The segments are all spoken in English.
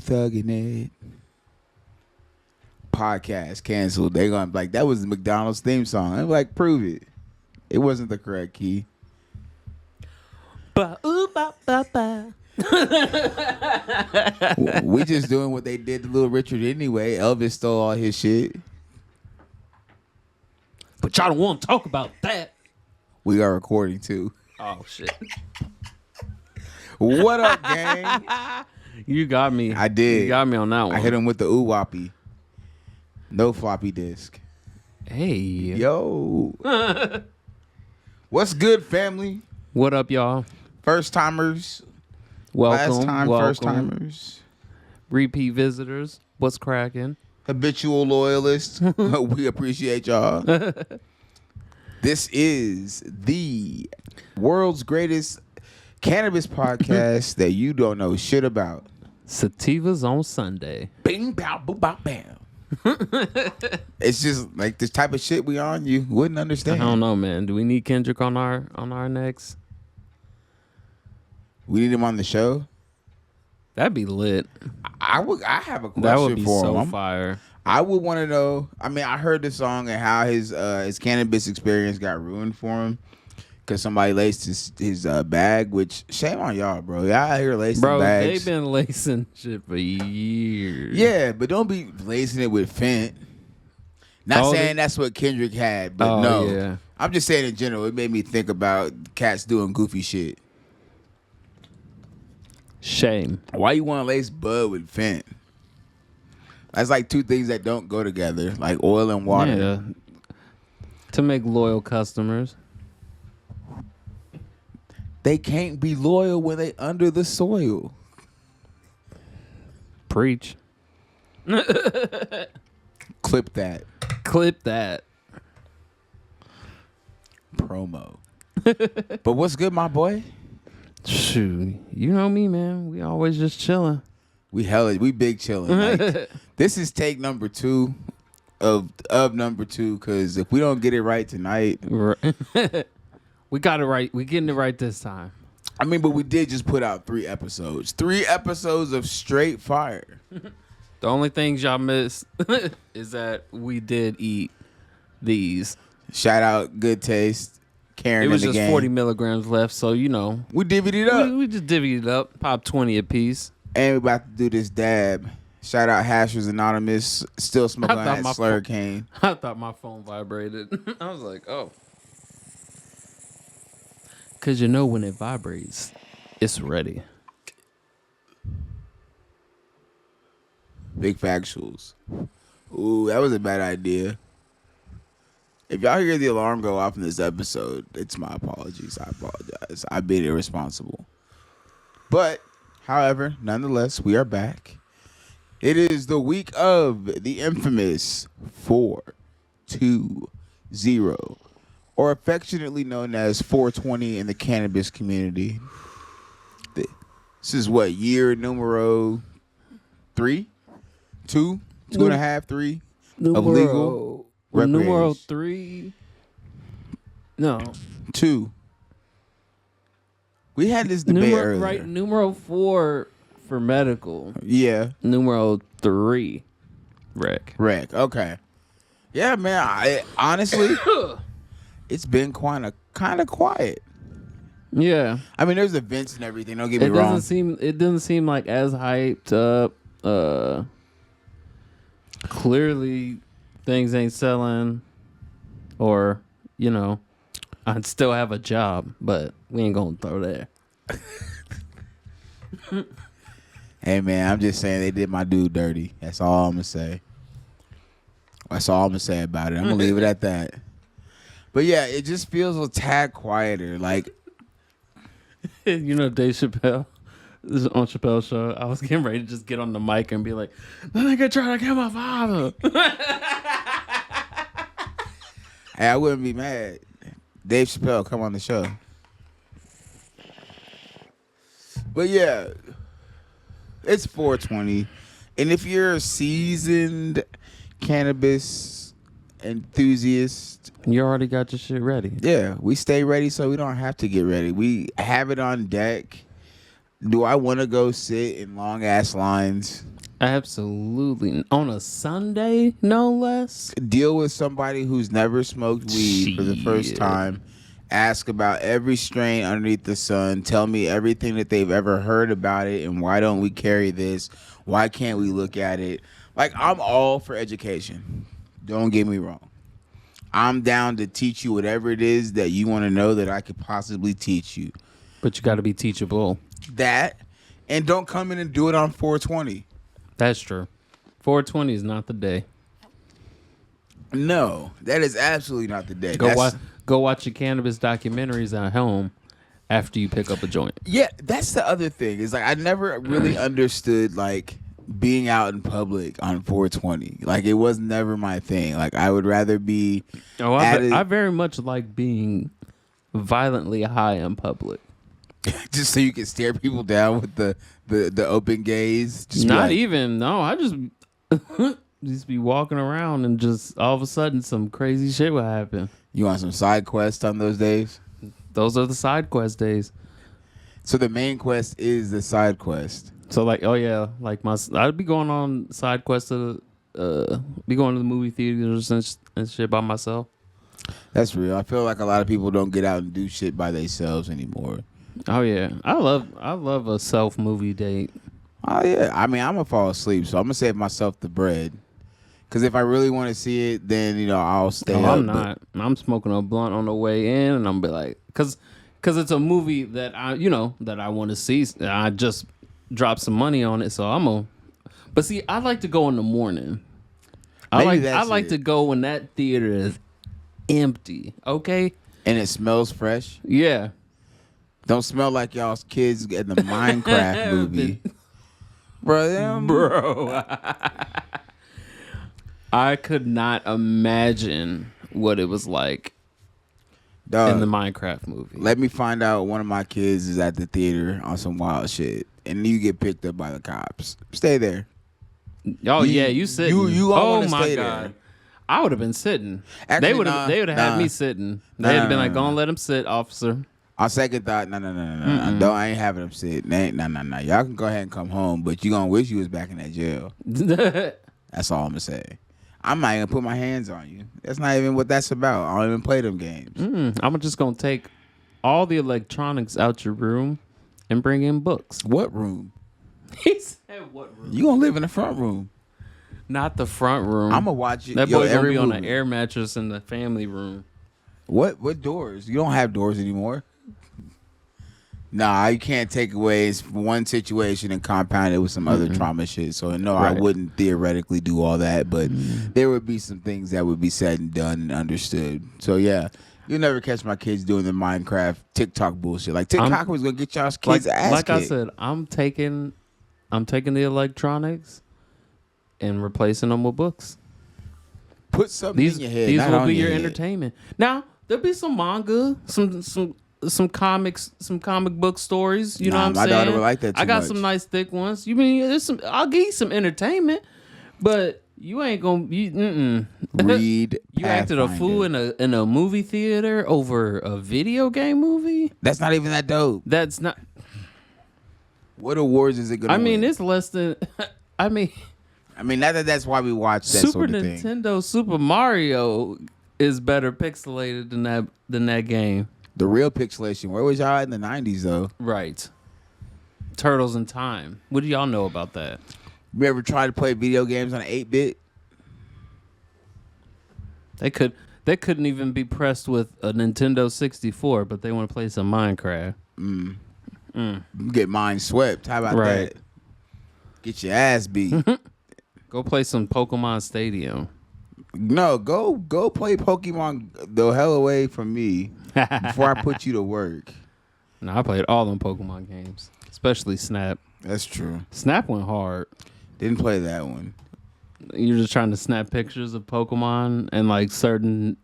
thugging it. Podcast canceled. They gonna be like, that was the McDonald's theme song. I'm like, prove it. It wasn't the correct key. Ba ooh ba ba ba. We just doing what they did to Little Richard anyway. Elvis stole all his shit. But y'all don't want to talk about that. We are recording too. Oh shit. What up, gang? You got me. I did. You got me on that one. I hit him with the ooh-whoppy. No floppy disk. Hey. Yo. What's good, family? What up, y'all? First timers. Welcome. Last time welcome. first timers. Repeat visitors. What's cracking? Habitual loyalists. We appreciate y'all. This is the world's greatest cannabis podcast that you don't know shit about. Sativas on Sunday. Bing, bow, boom, bow, bam. It's just like this type of shit we on. You wouldn't understand. I don't know, man. Do we need Kendrick on our next? We need him on the show. That'd be lit. I have a question That would be for so him. fire. I would want to know. I mean, I heard the song and how his cannabis experience got ruined for him because somebody laced his bag. Which shame on y'all, bro. Y'all out here lacing bags. They've been lacing shit for years. Yeah, but don't be lacing it with fent. Not saying that's what Kendrick had, but no. Yeah. I'm just saying in general. It made me think about cats doing goofy shit. Shame. Why you want to lace bud with fent? That's like two things that don't go together, like oil and water. Yeah. To make loyal customers. They can't be loyal when they under the soil. Preach. Clip that. Clip that. Promo. But what's good, my boy? Shoot. You know me, man. We always just chilling. We big chilling. Like, this is take number 2 of number 2, because if we don't get it right tonight, we got it right. We getting it right this time. I mean, but we did just put out 3 episodes. 3 episodes of straight fire. The only things y'all missed is that we did eat these. Shout out Good Taste. Karen It was in the just game. 40 milligrams left, so you know. We divvied it up. We just divvied it up. Pop 20 a piece. And we about to do this dab. Shout out Hashers Anonymous. Still smoking on that slur cane. I thought my phone vibrated. I was like, oh. Because you know when it vibrates, it's ready. Big factuals. Ooh, that was a bad idea. If y'all hear the alarm go off in this episode, it's my apologies. I apologize. I've been irresponsible. But, however, nonetheless, we are back. It is the week of the infamous 420, or affectionately known as 420 in the cannabis community. This is what, year numero 3? 2? 2.5, 3 of legal recreation. Numero 3. No. 2. We had this debate earlier. Right, numero 4 for medical. Yeah. Numero 3. Rec. Okay. Yeah, man. Honestly, it's been kind of quiet. Yeah. I mean, there's events and everything. Don't get me wrong. It doesn't seem like as hyped up. Clearly, things ain't selling, or you know, I'd still have a job, but we ain't gonna throw there. Hey, man, I'm just saying they did my dude dirty. That's all I'm gonna say. That's all I'm gonna say about it. I'm gonna leave it at that. But yeah, it just feels a tad quieter. Like, You know, Dave Chappelle. This is on Chappelle's show. I was getting ready to just get on the mic and be like, "That nigga trying to kill my father." hey, I wouldn't be mad. Dave Chappelle, come on the show. But yeah, it's 420. And if you're a seasoned cannabis enthusiast, You already got your shit ready. yeah, we stay ready so we don't have to get ready. We have it on deck. Do I want to go sit in long ass lines? Absolutely. On a Sunday, no less. Deal with somebody who's never smoked weed for the first Shit. time, ask about every strain underneath the sun, tell me everything that they've ever heard about it, and why don't we carry this? Why can't we look at it? Like, I'm all for education. Don't get me wrong. I'm down to teach you whatever it is that you want to know that I could possibly teach you. But you got to be teachable. That, and don't come in and do it on 420. That's true. 420 is not the day. No, that is absolutely not the day. Go watch your cannabis documentaries at home after you pick up a joint. Yeah, that's the other thing. Is like I never really understood like being out in public on 420. Like it was never my thing. Like I would rather be. Oh, I very much like being violently high in public. Just so you can stare people down with the open gaze. Just Not even. No, I just just be walking around and just all of a sudden some crazy shit will happen. You want some side quests on those days? Those are the side quest days. So the main quest is the side quest. So like, oh yeah, like I'd be going on side quests to be going to the movie theaters and shit by myself. That's real. I feel like a lot of people don't get out and do shit by themselves anymore. Oh yeah, I love a self movie date. Oh yeah, I mean I'm gonna fall asleep, so I'm gonna save myself the bread. Cause if I really want to see it, then I'll stay up. I'm not. I'm smoking a blunt on the way in, and I'm be like, cause it's a movie that I want to see. I just dropped some money on it, so I'm gonna. But see, I like to go in the morning. I like to go when that theater is empty. Okay. And it smells fresh. Yeah. Don't smell like y'all's kids in the Minecraft movie. Bro. I could not imagine what it was like in the Minecraft movie. Let me find out one of my kids is at the theater on some wild shit, and you get picked up by the cops. Stay there. Oh you sitting. You oh my my God. There. I would have been sitting. Actually, they would have had me sitting. They'd have been like, "Go and let him sit, officer." On second thought, no. Don't. I ain't having them sit. No. Y'all can go ahead and come home, but you gonna wish you was back in that jail. That's all I'm gonna say. I'm not gonna put my hands on you. That's not even what that's about. I don't even play them games. I'm just gonna take all the electronics out your room and bring in books. What room? He said, "What room?" You gonna live in the front room? Not the front room. I'm gonna watch it. That boy gonna be on an air mattress in the family room. What doors? You don't have doors anymore. Nah, you can't take away one situation and compound it with some other trauma shit. So no, right. I wouldn't theoretically do all that, but there would be some things that would be said and done and understood. So yeah, you'll never catch my kids doing the Minecraft TikTok bullshit. Like TikTok was gonna get y'all's kids ass Like kicked. I said, I'm taking the electronics and replacing them with books. Put something in your head. These will be your head. entertainment. Now there'll be some manga, some comics, some comic book stories. You know what I'm saying? My daughter would like that too I got much. some nice thick ones. You mean I'll give you some entertainment, but you ain't gonna read. You acted a fool in a movie theater over a video game movie. That's not even that dope. That's not. What awards is it gonna? I mean, win? it's less than. I mean, that's why we watch that Super sort of thing. Nintendo Super Mario is better pixelated than that game. The real pixelation. Where was y'all in the 90s though? Right. Turtles in Time. What do y'all know about that? You ever tried to play video games on an 8-bit? They couldn't even be pressed with a Nintendo 64, but they want to play some Minecraft. Get mine swept. How about Right. that? Get your ass beat. Go play some Pokemon Stadium. No, go play Pokemon the hell away from me before I put you to work. No, I played all them Pokemon games, especially Snap. That's true. Snap went hard. Didn't play that one. You're just trying to snap pictures of Pokemon and like certain.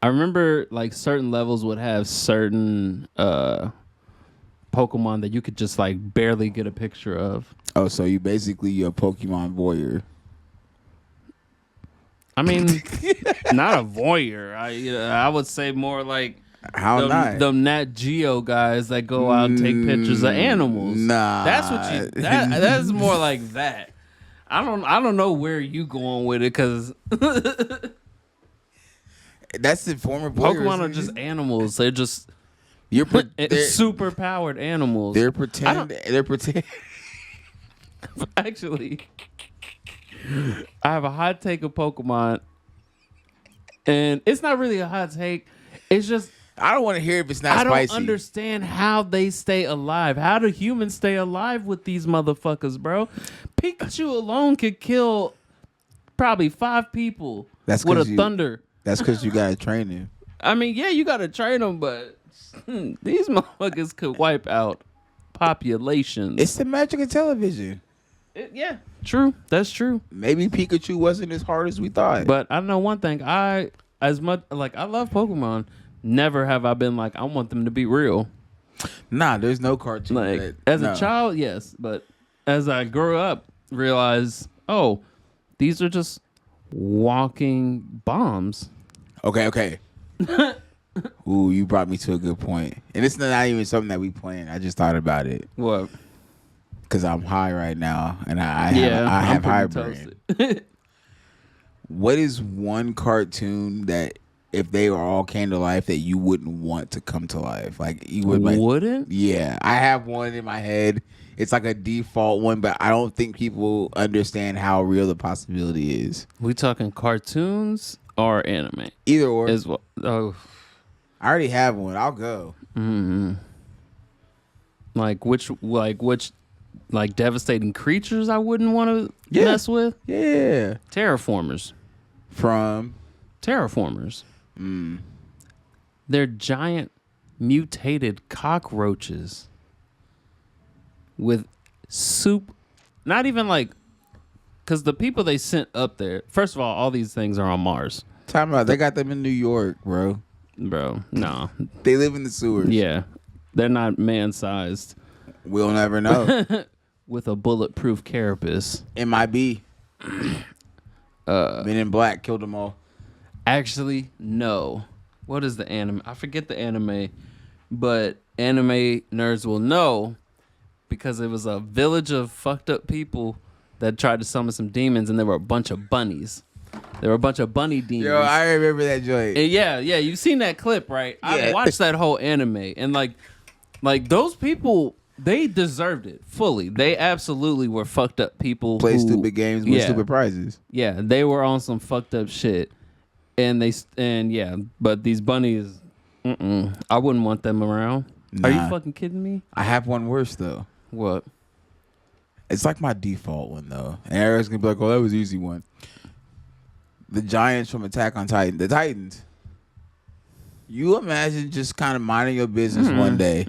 I remember like certain levels would have certain Pokemon that you could just like barely get a picture of. Oh, so you're a Pokemon voyeur. I mean, not a voyeur. I would say more like How not? Them Nat Geo guys that go out and take pictures of animals. Nah. That's what you. That's more like that. I don't know where you going with it because That's the former Pokemon are just animals. They're just they're super powered animals. They're pretend. They're pretend. Actually, I have a hot take of Pokemon, and it's not really a hot take. It's just I don't want to hear if it's not I spicy. don't understand how they stay alive. How do humans stay alive with these motherfuckers, bro? Pikachu alone could kill probably 5 people with a thunder. That's because you gotta train him. I mean, yeah, you gotta train them, but these motherfuckers could wipe out populations. It's the magic of television. Yeah, true. That's true. Maybe Pikachu wasn't as hard as we thought. But I know one thing. I love Pokemon. Never have I been like, I want them to be real. Nah, there's no cartoon. Like as a child, yes, but as I grew up, realized, oh, these are just walking bombs. Okay. Ooh, you brought me to a good point. And it's not even something that we planned. I just thought about it. What? Because I'm high right now, and I have high brain. What is one cartoon that if they were all came to life that you wouldn't want to come to life? Like you would wouldn't? Yeah, I have one in my head. It's like a default one, but I don't think people understand how real the possibility is. We talking cartoons or anime? Either or. As well. Oh, I already have one. I'll go. Mm-hmm. Which devastating creatures I wouldn't want to mess with? Yeah. Terraformers. From? Terraformers. They're giant mutated cockroaches with soup. Not even like, because the people they sent up there, first of all these things are on Mars. Time out. They got them in New York, bro. Bro, no. They live in the sewers. Yeah. They're not man-sized. We'll never know. With a bulletproof carapace. MIB. Men in Black killed them all. Actually, no. What is the anime? I forget the anime, but anime nerds will know because it was a village of fucked up people that tried to summon some demons, and there were a bunch of bunnies. There were a bunch of bunny demons. Yo, I remember that joint. And yeah, you've seen that clip, right? Yeah. I watched that whole anime, and like those people, they deserved it fully. They absolutely were fucked up people. Play stupid games, win stupid prizes. Yeah, they were on some fucked up shit. But these bunnies, I wouldn't want them around. Nah. Are you fucking kidding me? I have one worse though. What? It's like my default one though. And Eric's gonna be like, "Oh, that was an easy one." The Giants from Attack on Titan, the Titans. You imagine just kind of minding your business one day.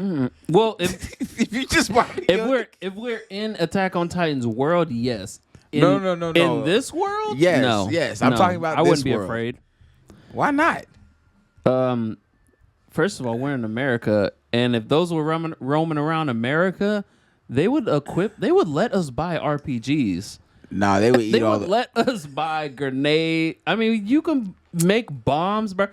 Well, if if you just if we're in Attack on Titan's world, yes. No. In this world, yes, no. yes. I'm talking about. I this wouldn't be world. afraid. Why not? First of all, we're in America, and if those were roaming around America, they would let us buy RPGs. Nah, they would eat They all. would let us buy grenade. I mean, you can make bombs, bro.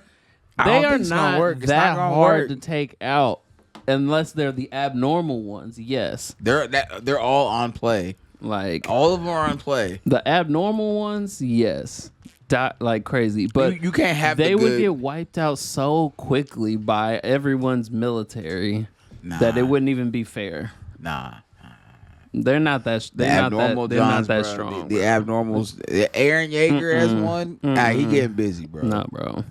I They don't are think it's gonna not work. It's that not gonna hard work. to take out, unless they're the abnormal ones. Yes, They're all on play. like All of them are on play. the abnormal ones. Yes, like crazy, but You can't have. they the would good. get wiped out so quickly by everyone's military Nah. that it wouldn't even be fair. Nah. They're not that. The They're not abnormal that. They're Johns, not that bro. strong. The bro. abnormals. Aaron Yeager has one. He getting busy, bro. No, bro.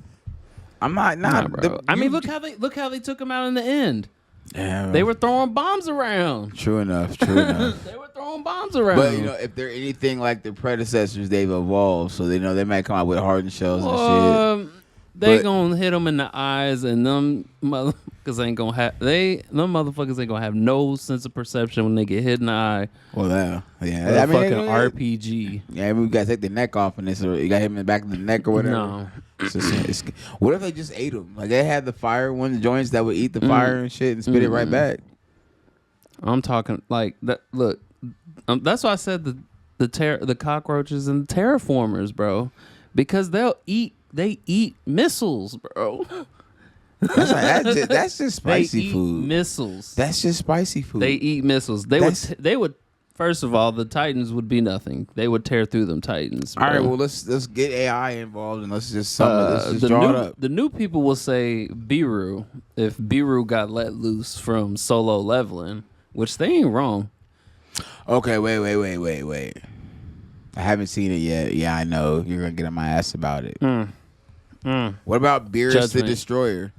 I'm not. Nah, bro. I mean, look how they took him out in the end. Yeah, They were throwing bombs around. True enough. True enough. They were throwing bombs around. But if they're anything like their predecessors, they've evolved. So they might come out with hardened shells and shit. They gonna hit them in the eyes, and them motherfuckers ain't gonna have no sense of perception when they get hit in the eye. Well, yeah. I mean, fucking RPG. Yeah, we gotta take the neck off, and this, or you got him in the back of the neck or whatever. No. What if they just ate them? Like they had the fire one joints that would eat the fire and shit and spit it right back. I'm talking like that. Look, that's why I said the cockroaches and the terraformers, bro, because they eat missiles, bro. That's just They spicy eat food. missiles. That's just spicy food. They eat missiles. They would. First of all, the Titans would be nothing. They would tear through them Titans. All right, bro. well let's get AI involved and let's just draw it up. The new people will say Biru if Biru got let loose from solo leveling, which they ain't wrong. Okay, wait. I haven't seen it yet. Yeah, I know you're gonna get on my ass about it. What about Beerus the Judgment. Destroyer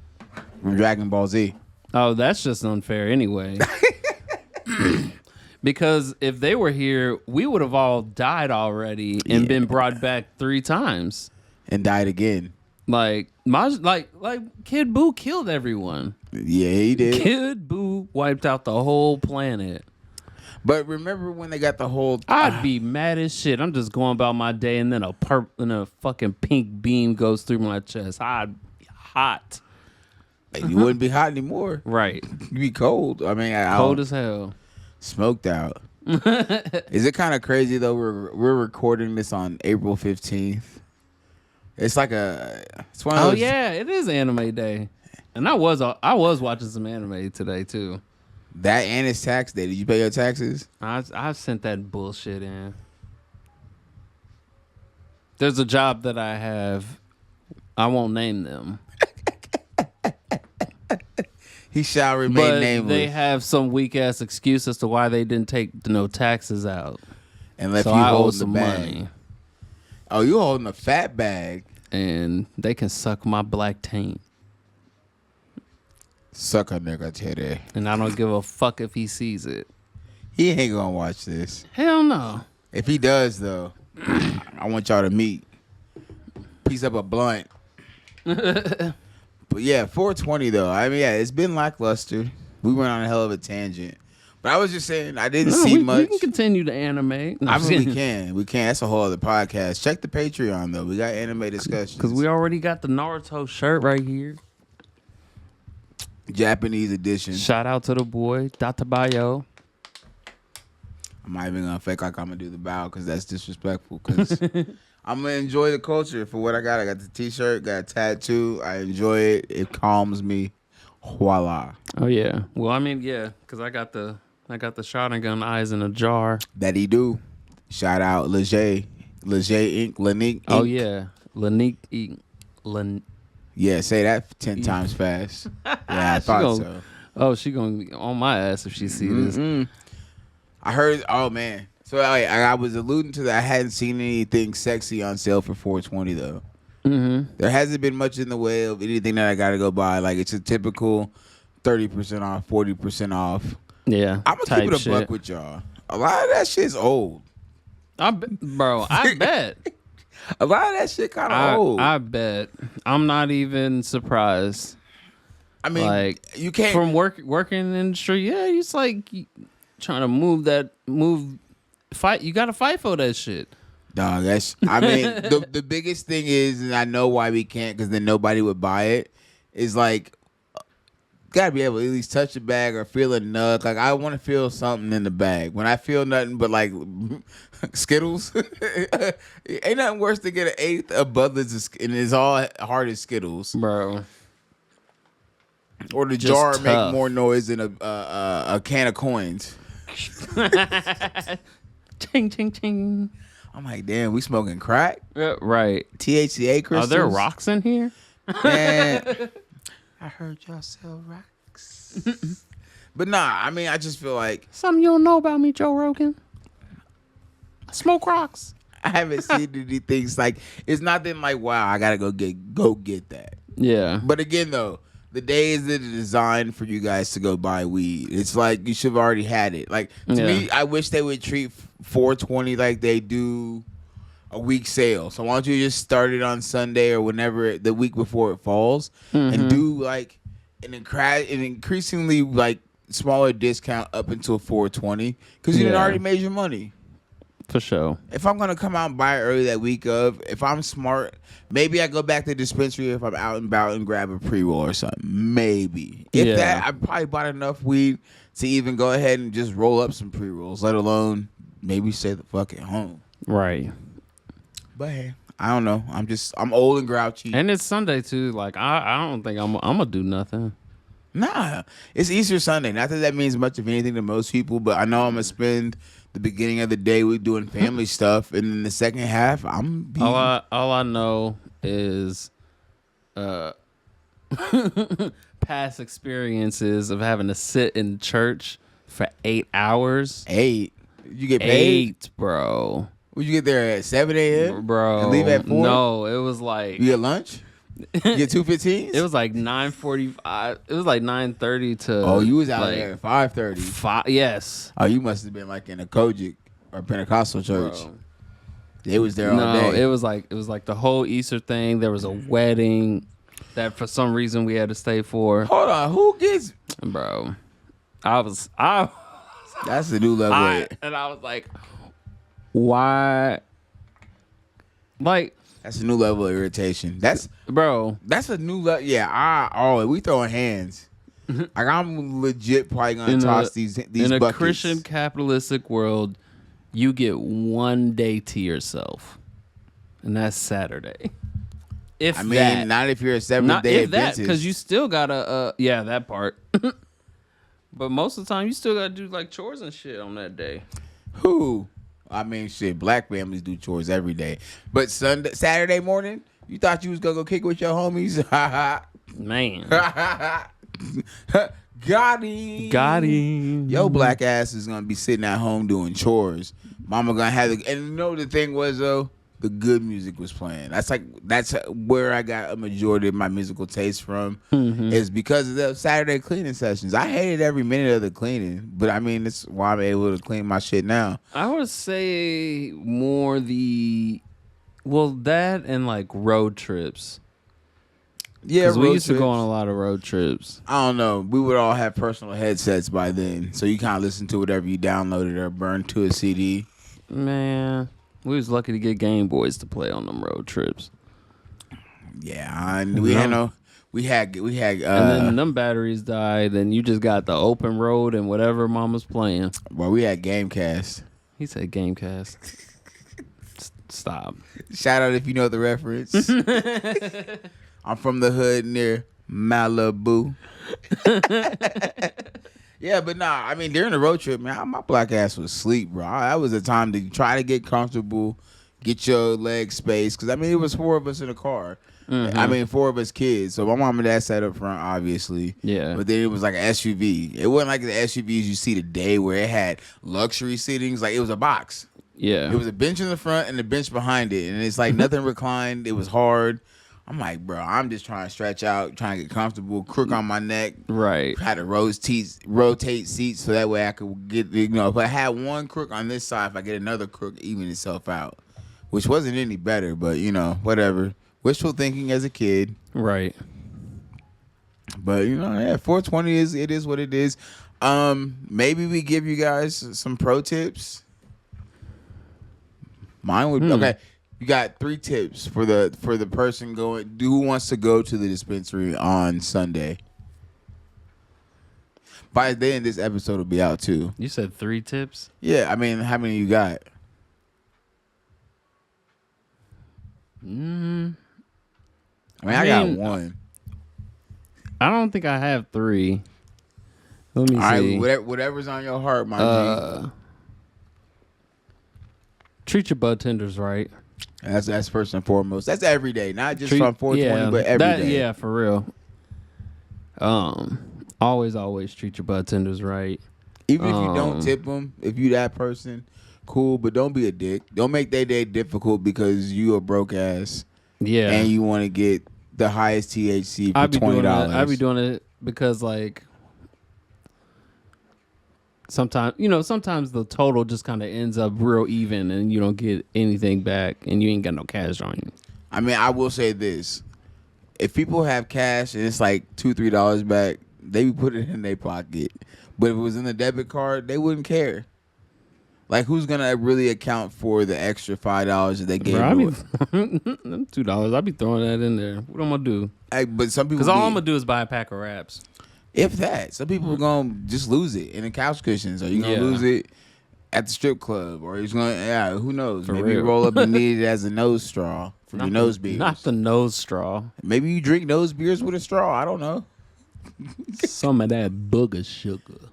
from Dragon Ball Z? Oh, that's just unfair anyway. Because if they were here, we would have all died already and been brought back 3 times. And died again. Like Kid Buu killed everyone. Yeah, he did. Kid Buu wiped out the whole planet. But remember when they got the whole? I'd be mad as shit. I'm just going about my day, and then a fucking pink beam goes through my chest. I'd be hot. You wouldn't be hot anymore. Right. You'd be cold. I mean, Cold as hell. Smoked out. Is it kind of crazy though? We're recording this on April 15th. It's like it's one of those. Oh yeah, it is Anime Day, and I was watching some anime today too. That and it's tax day. Did you pay your taxes? I sent that bullshit in. There's a job that I have. I won't name them. He shall remain But nameless. they have some weak ass excuse as to why they didn't take no taxes out. And left So you I owe holding the some bag. money. Oh, you holding a fat bag. And they can suck my black taint. Suck a nigga titty. And I don't give a fuck if he sees it. He ain't gonna watch this. Hell no. If he does, though, I want y'all to meet. Piece up a blunt. But yeah, 420 though. I mean, yeah, it's been lackluster. We went on a hell of a tangent. But I was just saying, I didn't see much. We can continue to animate. No, I mean, we can. That's a whole other podcast. Check the Patreon though. We got anime discussions. Because we already got the Naruto shirt right here. Japanese edition. Shout out to the boy, Databayo. I'm not even gonna fake like I'm gonna do the bow because that's disrespectful. Because I'm gonna enjoy the culture for what I got. I got the T-shirt, got a tattoo. I enjoy it. It calms me. Voila. Oh yeah. Well, I mean, yeah, because I got the shotgun eyes in a jar. That he do. Shout out Leger Inc. Lanique Inc. Oh yeah, Lanique Inc. Yeah, say that 10 times fast. Yeah, I thought so. Oh, she gonna be on my ass if she see this. I heard. Oh man. So I was alluding to that. I hadn't seen anything sexy on sale for 420 though. Mm-hmm. There hasn't been much in the way of anything that I gotta go buy. Like it's a typical 30% off, 40% off. Yeah, I'm gonna keep it a buck with y'all. A lot of that shit's old. I bet. A lot of that shit kind of old. I bet. I'm not even surprised. I mean, like you can't from working in the industry. Yeah, it's like trying to move. Fight. You got to fight for that shit. Dog, I mean, the biggest thing is, and I know why we can't, because then nobody would buy it, is like, gotta be able to at least touch the bag or feel a nug. Like, I want to feel something in the bag. When I feel nothing but like Skittles, ain't nothing worse to get an eighth of Butler's and it's all hard as Skittles. Bro. Or the Just jar tough. make more noise than a can of coins. Ching, ching, ching. I'm like, damn, we smoking crack? Right. THCA crystals? Are there rocks in here? Man, I heard y'all sell rocks. But nah, I mean, I just feel like Something you don't know about me, Joe Rogan. I smoke rocks. I haven't seen anything. Like, it's nothing like, wow, I gotta go get that. Yeah. But again, though, the days that are designed for you guys to go buy weed, it's like you should have already had it. Like, to me, I wish they would treat 420 like they do a week sale. So why don't you just start it on Sunday or whenever the week before it falls, and do like an increasingly like smaller discount up until 420 because you already made your money. For sure. If I'm gonna come out and buy it early that week of, if I'm smart, maybe I go back to the dispensary if I'm out and about and grab a pre-roll or something. Maybe. If that, I probably bought enough weed to even go ahead and just roll up some pre-rolls, let alone maybe stay the fuck at home. Right. But hey, I don't know. I'm old and grouchy. And it's Sunday too. Like I don't think I'm gonna do nothing. Nah, it's Easter Sunday. Not that that means much of anything to most people, but I know I'm gonna spend the beginning of the day with doing family stuff, and then the second half, All I know is past experiences of having to sit in church for 8 hours. 8. You get paid, 8, bro. Would you get there at 7 a.m. Bro, and leave at 4? no, it was like You get lunch. You get 2:15. it was like 9:45. It was like 9:30 to. Oh, you was out like there at 5:30. 5. Yes. Oh, you must have been like in a Kojic or Pentecostal church. Bro. They was there all No, day. it was like the whole Easter thing. There was a wedding that for some reason we had to stay for. Hold on, who gets? Bro, That's the new level. and I was like, why? Like, That's a new level of irritation. That's bro, a new level. Yeah, we throwing hands. Like I'm legit probably gonna toss these in a buckets. Christian capitalistic world, you get one day to yourself, and that's Saturday. If I mean, that, not if you're a 7th not day if that, Adventist. because you still gotta, yeah, that part. But most of the time, you still gotta do like chores and shit on that day. Who? I mean, shit. Black families do chores every day, but Saturday morning, you thought you was gonna go kick with your homies? Man, Got him. got him. Yo, black ass is gonna be sitting at home doing chores. Mama gonna have and you know the thing was though, the good music was playing. That's where I got a majority of my musical taste from. Is because of the Saturday cleaning sessions. I hated every minute of the cleaning, but I mean that's why I'm able to clean my shit now. I would say more that and like road trips. Yeah, Because we road used to go trips. on a lot of road trips. I don't know. We would all have personal headsets by then, so you kind of listen to whatever you downloaded or burned to a CD. Man, we was lucky to get Game Boys to play on them road trips. Yeah, and we had And then them batteries died, and you just got the open road and whatever mama's playing. well, we had Gamecast. He said Gamecast. Stop. Shout out if you know the reference. I'm from the hood near Malibu. Yeah, but nah, I mean, during the road trip, man, my black ass was asleep, bro. That was a time to try to get comfortable, get your leg space. Because, I mean, it was 4 of us in a car. I mean, 4 of us kids. So my mom and dad sat up front, obviously. Yeah. But then it was like an SUV. It wasn't like the SUVs you see today where it had luxury seatings. Like, it was a box. Yeah. It was a bench in the front and a bench behind it. And it's like nothing reclined. It was hard. I'm like, bro, I'm just trying to stretch out, trying to get comfortable, crook on my neck. Right. Had to rotate seats so that way I could get, if I had one crook on this side, if I get another crook, even itself out. Which wasn't any better, but, whatever. Wishful thinking as a kid. Right. But, yeah, 420 is what it is. Maybe we give you guys some pro tips. Mine would okay. You got 3 tips for the person who wants to go to the dispensary on Sunday. By then, this episode will be out too. You said 3 tips? Yeah, I mean, how many you got? I mean, I got 1. I don't think I have 3. Let me All see. right, whatever's on your heart, my G. Treat your bud tenders right. That's first and foremost. That's every day, not just from 420, but every day. Yeah, for real. Always treat your bud tenders right. Even if you don't tip them, if you that person, cool, but don't be a dick. Don't make their day difficult because you a broke ass. Yeah. And you want to get the highest THC for $20. I'd be doing it because like sometimes the total just kind of ends up real even and you don't get anything back and you ain't got no cash on you. I mean, I will say this. If people have cash and it's like $2-3 back, they would put it in their pocket. But if it was in the debit card, they wouldn't care. Like, who's going to really account for the extra $5 that they gave you? $2, I'll be throwing that in there. What am I going to do? But some people... Because all I'm going to do is buy a pack of wraps. If that. Some people are going to just lose it in the couch cushions. Or you're going to lose it at the strip club. Or he's going to... Yeah, who knows? Maybe you roll up and need it as a nose straw. from your nose beers. Not the nose straw. Maybe you drink nose beers with a straw. I don't know. Some of that booger sugar.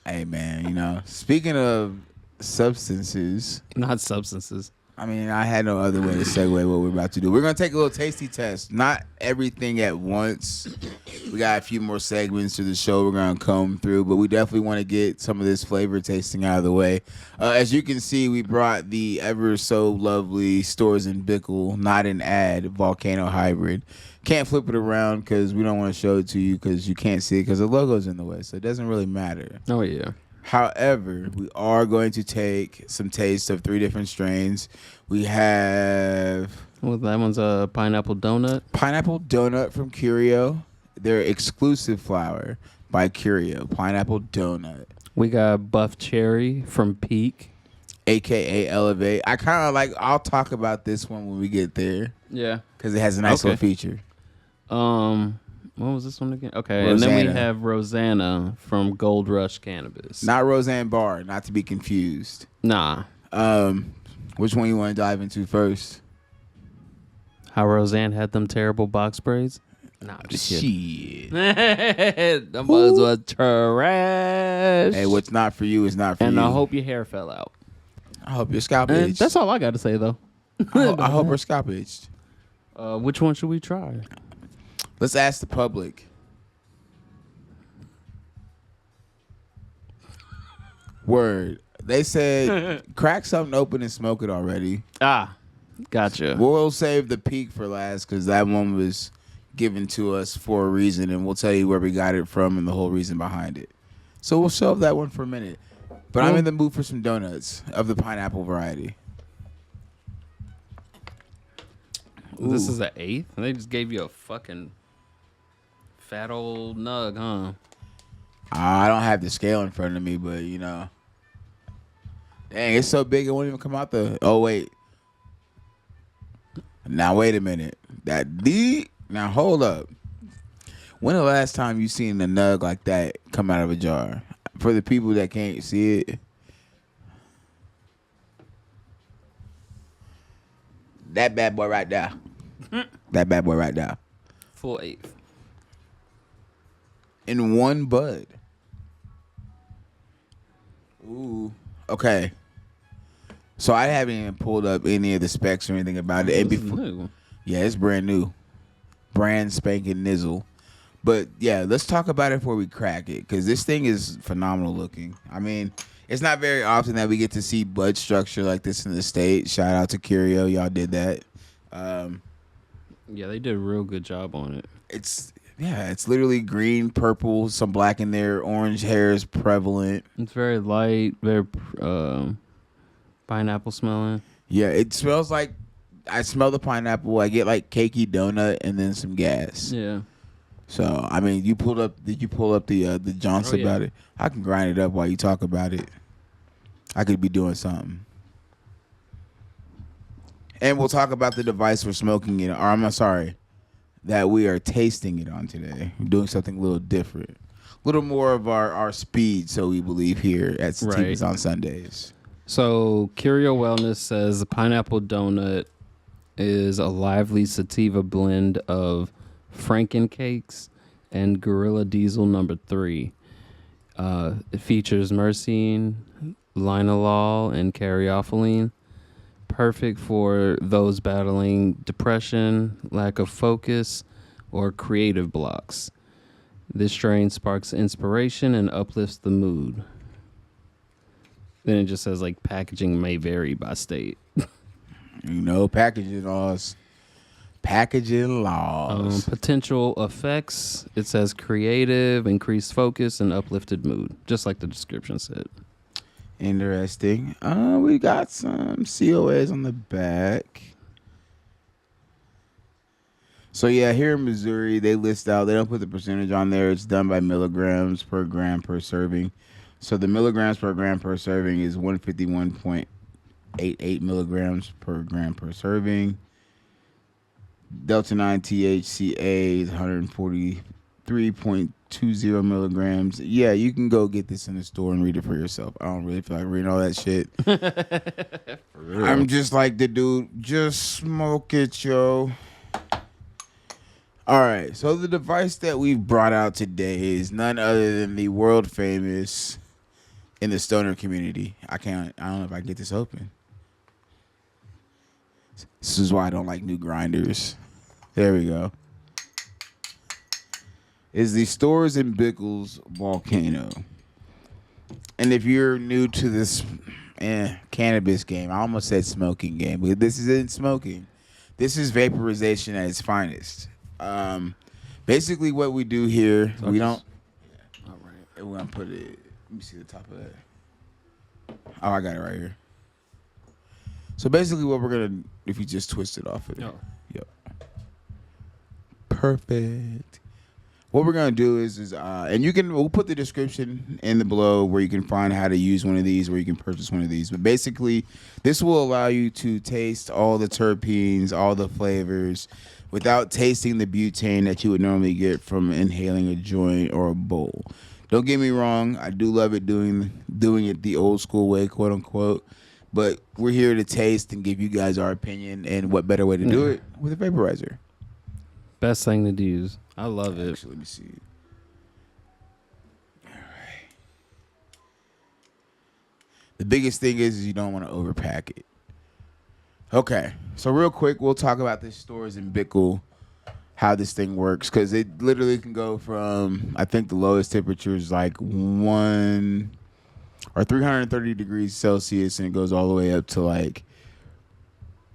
Hey, man, you know, speaking of substances, Not substances. I mean, I had no other way to segue what we're about to do. We're going to take a little tasty test. Not everything at once. We got a few more segments to the show we're going to comb through, but we definitely want to get some of this flavor tasting out of the way. As you can see, we brought the ever so lovely Stores and Bickle, not an ad, Volcano Hybrid. Can't flip it around because we don't want to show it to you because you can't see it because the logo's in the way, so it doesn't really matter. Oh, yeah. However, we are going to take some taste of 3 different strains. We have... Well, that one's a pineapple donut. Pineapple Donut from Curio. Their exclusive flower by Curio. Pineapple Donut. We got Buff Cherry from Peak. AKA Elevate. I kind of like... I'll talk about this one when we get there. Yeah. Because it has a nice little feature. What was this one again? Okay, Rosanna. And then we have Rosanna from Gold Rush Cannabis. Not Roseanne Barr, not to be confused. Nah. Which one you want to dive into first? How Roseanne had them terrible box braids? Nah, I'm just kidding. Shit. Them bugs were trash. Hey, what's not for you is not for you. And I hope your hair fell out. I hope your scalp And itched. that's all I got to say, though. I hope her scalp itched. Which one should we try? Let's ask the public. Word. They said crack something open and smoke it already. Ah, gotcha. We'll save the Peak for last because that one was given to us for a reason, and we'll tell you where we got it from and the whole reason behind it. So we'll shelve that one for a minute. But I'm in the mood for some donuts of the pineapple variety. This is an 8th? And they just gave you a fucking fat old nug, huh? I don't have the scale in front of me, but you know. Dang, it's so big it won't even come out the... Oh, wait. Now, wait a minute. Now, hold up. When the last time you seen a nug like that come out of a jar? For the people that can't see it. That bad boy right there. That bad boy right there. Full 8th. In one bud. Ooh. Okay. So I haven't even pulled up any of the specs or anything about it. And This is before, new. yeah, it's brand new. Brand spanking nizzle. But yeah, let's talk about it before we crack it. Because this thing is phenomenal looking. I mean, it's not very often that we get to see bud structure like this in the States. Shout out to Curio. Y'all did that. Yeah, they did a real good job on it. It's literally green, purple, some black in there. Orange hair is prevalent. It's very light, very pineapple smelling. Yeah, it smells like, I smell the pineapple. I get like cakey donut and then some gas. Yeah. So I mean, did you pull up the Johnson Oh, yeah. about it? I can grind it up while you talk about it. I could be doing something. And we'll talk about the device we're smoking it, or I'm sorry, that we are tasting it on today. We're doing something a little different. A little more of our speed, so we believe, here at Sativas Right. on Sundays. So Curio Wellness says the pineapple donut is a lively sativa blend of Frankencakes and Gorilla Diesel number 3. It features myrcene, linalool, and caryophyllene. Perfect for those battling depression, lack of focus, or creative blocks. This strain sparks inspiration and uplifts the mood. Then it just says like packaging may vary by state. You know, packaging laws. Potential effects. It says creative, increased focus, and uplifted mood, just like the description said. Interesting. We got some COAs on the back. So yeah, here in Missouri, they list out. They don't put the percentage on there. It's done by milligrams per gram per serving. So the milligrams per gram per serving is 151.88 milligrams per gram per serving. Delta 9 THCA is 140 3.20 milligrams. Yeah, you can go get this in the store and read it for yourself. I don't really feel like reading all that shit. For real. I'm just like the dude, just smoke it, yo. All right, so the device that we've brought out today is none other than the world famous in the stoner community. I don't know if I can get this open. This is why I don't like new grinders. There we go. Is the Stores and Bickles Volcano. And if you're new to this cannabis game, I almost said smoking game, but this isn't smoking. This is vaporization at its finest. Basically, what we do here, So we just- don't. All right, we're gonna put it. Let me see the top of that. Oh, I got it right here. So basically, what we're gonna, if you just twist it off of it, Oh. yep, perfect. What we're gonna do is and we'll put the description in the below where you can find how to use one of these, where you can purchase one of these. But basically, this will allow you to taste all the terpenes, all the flavors, without tasting the butane that you would normally get from inhaling a joint or a bowl. Don't get me wrong, I do love it doing it the old school way, quote unquote. But we're here to taste and give you guys our opinion, and what better way to do it with a vaporizer. Best thing to use. I love it. Actually, let me see. All right. The biggest thing is you don't want to overpack it. Okay, so real quick, we'll talk about the Stores and Bickle, how this thing works, because it literally can go from, I think the lowest temperature is like 330 degrees Celsius, and it goes all the way up to like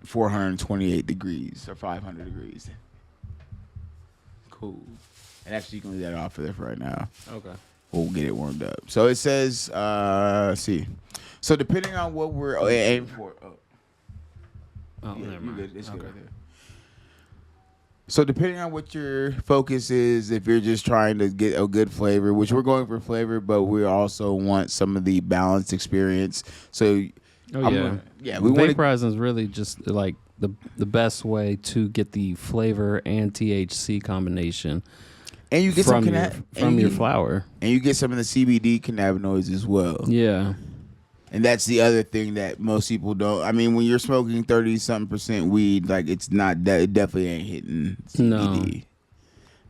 428 degrees or 500 degrees. Cool. And actually, you can leave that off for there for right now. Okay. We'll get it warmed up. So it says, let's see. So depending on what we're aiming for. Oh, Yeah, never you're mind. good. It's good Okay. right there. So depending on what your focus is, if you're just trying to get a good flavor, which we're going for flavor, but we also want some of the balanced experience. So, we want to. Vaporizing is really just like the best way to get the flavor and THC combination And you get from some your flower. and you get some of the CBD cannabinoids as well. Yeah. And that's the other thing that most people don't. I mean, when you're smoking 30-something% weed, like it definitely ain't hitting CBD. No.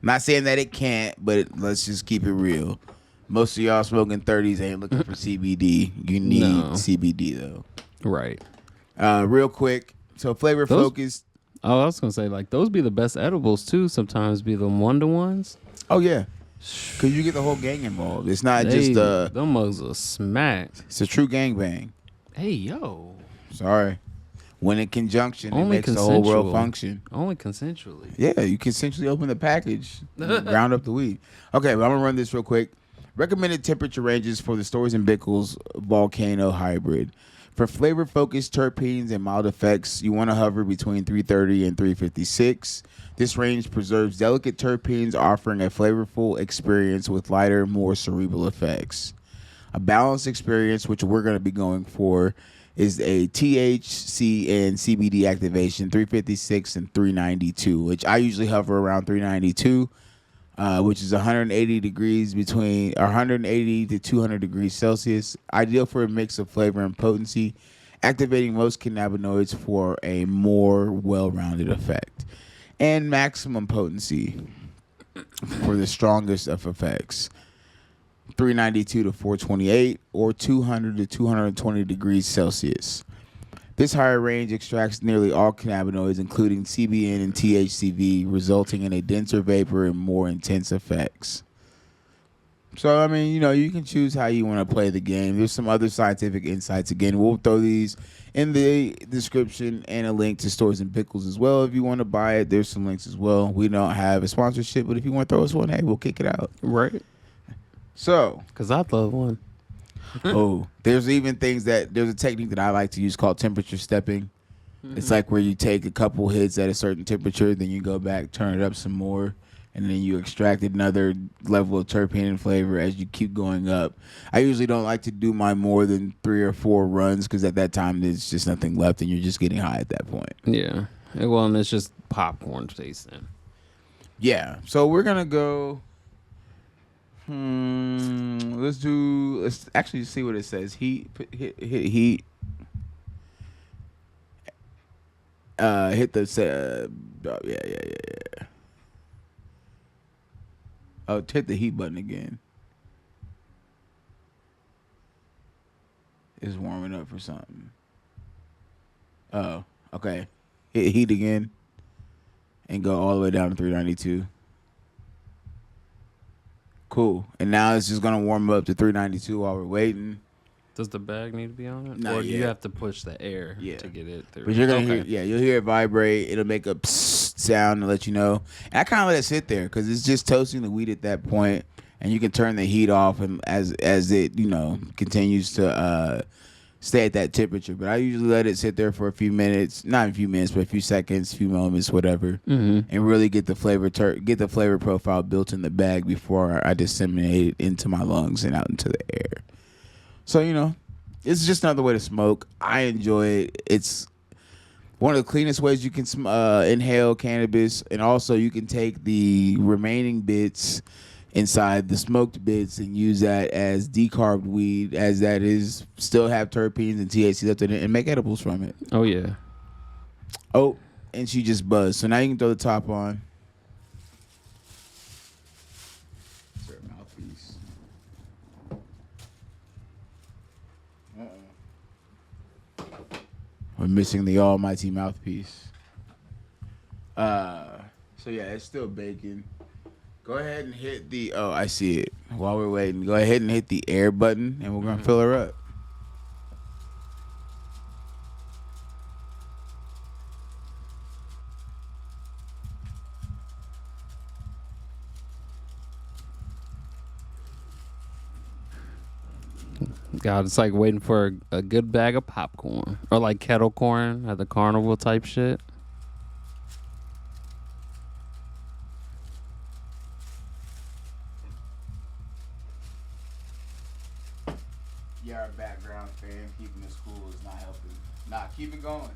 Not saying that it can't, but let's just keep it real. Most of y'all smoking 30s ain't looking for CBD. You need CBD though. Right. Real quick. So flavor focused. Oh, I was gonna say like those be the best edibles too. Sometimes be the 1-to-1s. Oh yeah. Cause you get the whole gang involved. It's not just them mugs are smacked. It's a true gangbang. Hey yo. Sorry. When in conjunction, it Only makes the whole world consensual. function. Only consensually. Yeah, you can essentially open the package, ground up the weed. Okay, but I'm gonna run this real quick. Recommended temperature ranges for the Stores and Bickles Volcano Hybrid. For flavor-focused terpenes and mild effects, you want to hover between 330 and 356. This range preserves delicate terpenes, offering a flavorful experience with lighter, more cerebral effects. A balanced experience, which we're going to be going for, is a THC and CBD activation, 356 and 392, which I usually hover around 392, which is 180 to 200 degrees Celsius. Ideal for a mix of flavor and potency, activating most cannabinoids for a more well-rounded effect. And maximum potency for the strongest of effects, 392 to 428 or 200 to 220 degrees Celsius. This higher range extracts nearly all cannabinoids, including CBN and THCV, resulting in a denser vapor and more intense effects. So, I mean, you can choose how you want to play the game. There's some other scientific insights. Again, we'll throw these in the description and a link to Stores and Pickles as well. If you want to buy it, there's some links as well. We don't have a sponsorship, but if you want to throw us one, hey, we'll kick it out. Right. So, Because I love one. there's even there's a technique that I like to use called temperature stepping. It's like where you take a couple hits at a certain temperature, then you go back, turn it up some more, and then you extract another level of terpene and flavor as you keep going up. I usually don't like to do my more than 3 or 4 runs because at that time there's just nothing left and you're just getting high at that point. Yeah. Well, and it's just popcorn tasting. Yeah. So we're going to go Let's actually see what it says. Hit heat. Hit the yeah. Oh, hit the heat button again. It's warming up for something. Oh, okay. Hit heat again, and go all the way down to 392. Cool. And now it's just gonna warm up to 392 while we're waiting. Does the bag need to be on it? Not Or do you yet. have to push the air Yeah. to get it through? But you're gonna hear, you'll hear it vibrate. It'll make a psst sound to let you know. And I kind of let it sit there because it's just toasting the weed at that point, and you can turn the heat off and as it continues to stay at that temperature. But I usually let it sit there for a few minutes, not a few minutes, but a few seconds, few moments, whatever, and really get the flavor profile built in the bag before I disseminate it into my lungs and out into the air. So it's just another way to smoke. I enjoy it. It's one of the cleanest ways you can inhale cannabis, and also you can take the remaining bits inside the smoked bits and use that as decarbed weed, as that is still have terpenes and THC left in it, and make edibles from it. Oh yeah. Oh, and she just buzzed. So now you can throw the top on. Is there a mouthpiece? We're missing the almighty mouthpiece. So yeah, it's still baking. Go ahead and hit the. Oh, I see it. While we're waiting, go ahead and hit the air button, and we're gonna fill her up. God, it's like waiting for a good bag of popcorn or like kettle corn at the carnival type shit. Yeah, our background fan keeping this cool is not helping. Nah, keep it going.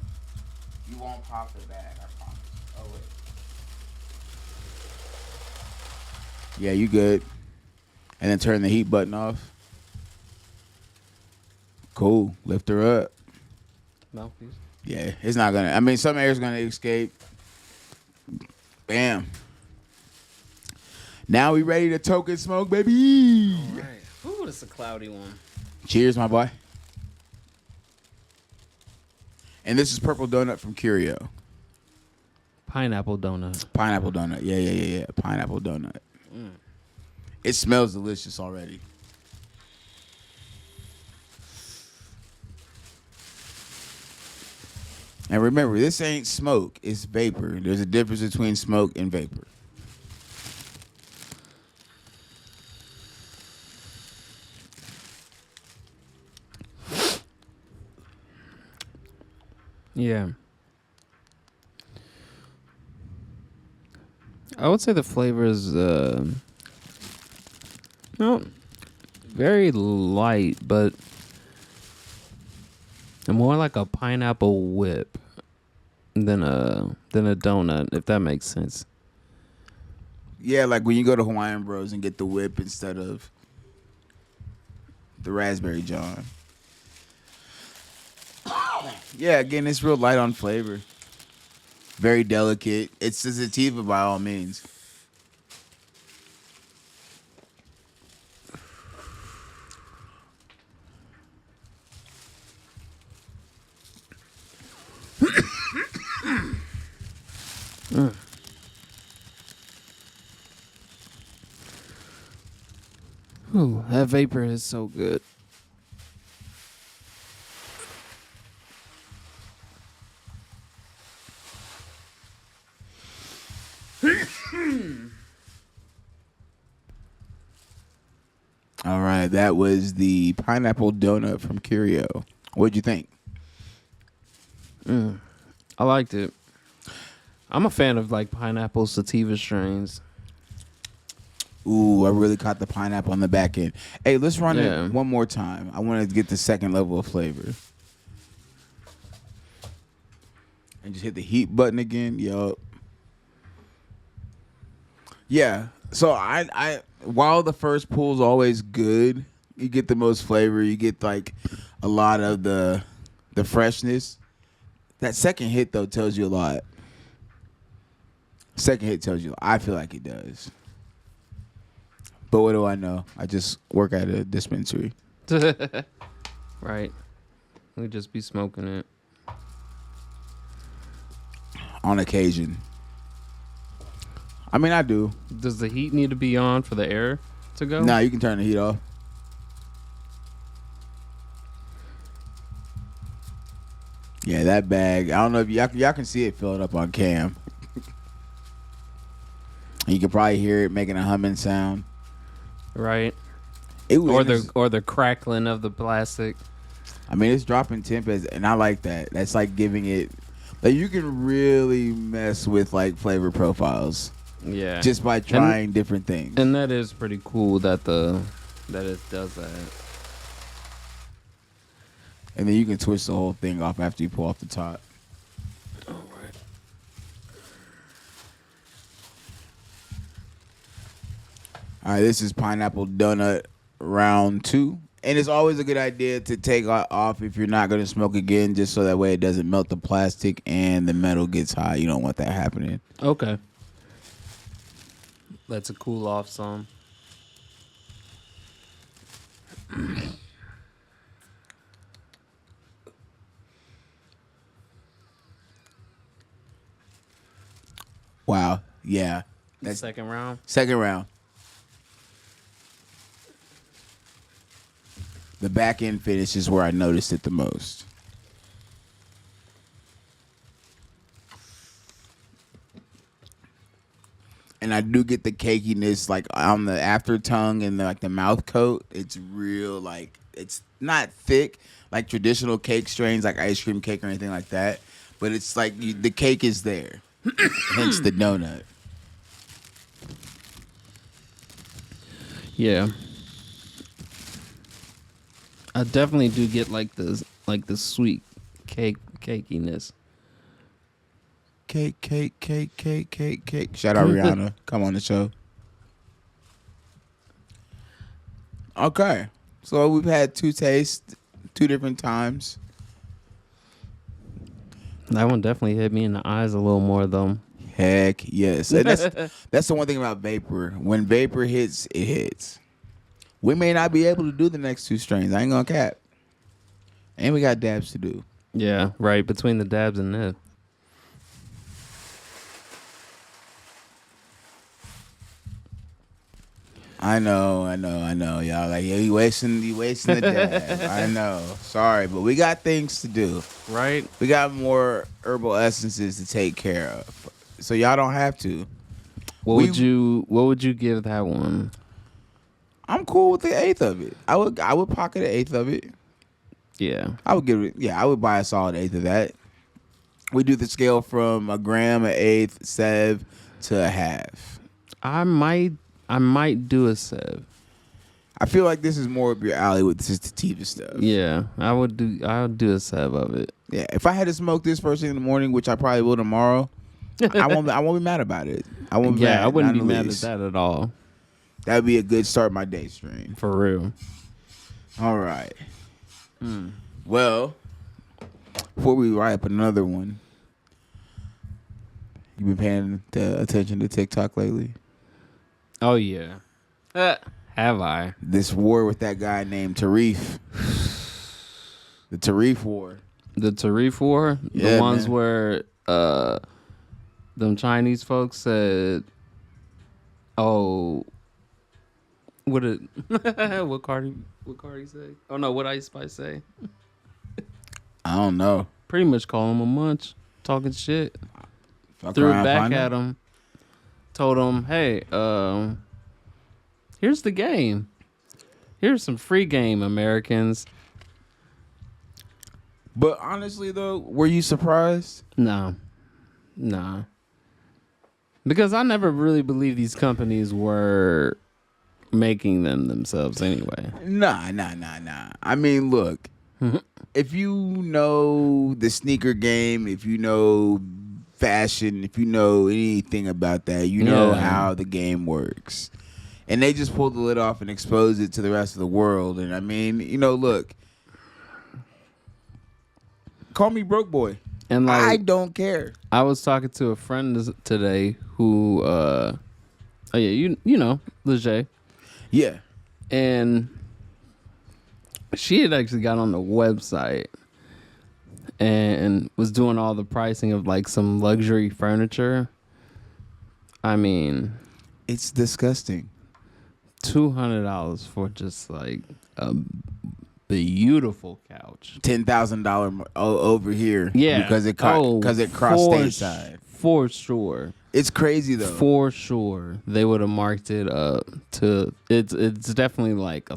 You won't pop the bag, I promise. Oh wait. Yeah, you good. And then turn the heat button off. Cool. Lift her up. Mouthpiece. Yeah, it's not gonna. I mean, some air's gonna escape. Bam. Now we ready to token smoke, baby. All right. Ooh, this is a cloudy one. Cheers, my boy. And this is Purple Donut from Curio. Pineapple donut. Pineapple donut. Yeah. Pineapple donut. It smells delicious already. And remember, this ain't smoke, it's vapor. There's a difference between smoke and vapor. Yeah. I would say the flavor is very light, but more like a pineapple whip than a donut, if that makes sense. Yeah, like when you go to Hawaiian Bros and get the whip instead of the raspberry John. Yeah, again, it's real light on flavor. Very delicate. It's a sativa by all means. Ooh, that vapor is so good. All right, that was the pineapple donut from Curio. What'd you think? I liked it. I'm a fan of like pineapple sativa strains. Ooh, I really caught the pineapple on the back end. Hey, let's run Yeah. it one more time. I want to get the second level of flavor. And just hit the heat button again. Yup. Yeah. So while the first pull's always good, you get the most flavor. You get like a lot of the freshness. That second hit though tells you a lot. Second hit tells you. I feel like it does. But what do I know? I just work at a dispensary. Right. We just be smoking it. On occasion. I mean, I do. Does the heat need to be on for the air to go? Nah, you can turn the heat off. Yeah, that bag. I don't know if y'all can see it filled up on cam. You can probably hear it making a humming sound. Right. Or the crackling of the plastic. I mean, it's dropping temp, and I like that. That's like giving it. Like you can really mess with like flavor profiles. Yeah. Just by trying different things. And that is pretty cool that it does that. And then you can twist the whole thing off after you pull off the top. All right. All right, this is pineapple donut round 2. And it's always a good idea to take off if you're not going to smoke again, just so that way it doesn't melt the plastic and the metal gets hot. You don't want that happening. Okay. That's a cool off some. Wow. Yeah. That's second round. Second round. The back end finish is where I noticed it the most. And I do get the cakiness like on the after tongue and like the mouth coat. It's real, like it's not thick like traditional cake strains like ice cream cake or anything like that. But it's like the cake is there. Hence the donut. Yeah. I definitely do get like the sweet cakiness. Cake. Shout out Rihanna. Come on the show. Okay. So we've had 2 tastes, 2 different times. That one definitely hit me in the eyes a little more though. Heck yes. And that's the one thing about vapor. When vapor hits, it hits. We may not be able to do the next 2 strains. I ain't gonna cap. And we got dabs to do. Yeah, right. Between the dabs and this. I know, y'all. Like, yeah, you wasting the dab. I know. Sorry, but we got things to do. Right? We got more herbal essences to take care of. So y'all don't have to. What would you give that one? I'm cool with the 1/8 of it. I would pocket an 1/8 of it. Yeah. I would give it. Yeah, I would buy a solid 1/8 of that. We do the scale from a gram, an 1/8, sev to a half. I might do a sev. I feel like this is more up your alley with this sativa stuff. Yeah, I would do a sev of it. Yeah, if I had to smoke this first thing in the morning, which I probably will tomorrow, I won't be mad about it. I won't be mad. I wouldn't be mad at that at all. That would be a good start my day stream. For real. All right. Well, before we write up another one, you been paying attention to TikTok lately? Oh yeah. Have I? This war with that guy named Tarif. The Tarif war. The Tarif war? Yeah, the ones man. where them Chinese folks said, oh, what Cardi say? Oh no, what Ice Spice say? I don't know. Pretty much calling him a munch, talking shit. Fuck Threw it around, back find at out. him. Told him, hey, here's the game. Here's some free game, Americans. But honestly, though, were you surprised? Nah. Because I never really believed these companies were making them themselves anyway. Nah. I mean, look, if you know the sneaker game, if you know fashion, if you know anything about that, you know how the game works. And they just pulled the lid off and exposed it to the rest of the world. And I mean, look, call me broke boy. And like, I don't care. I was talking to a friend today who, you know, Leger. Yeah. And she had actually got on the website and was doing all the pricing of like some luxury furniture. I mean, it's disgusting. $200 for just like a beautiful couch. $10,000 over here. Yeah, because it crossed stateside. For sure. It's crazy though. For sure, they would have marked it up to it's definitely like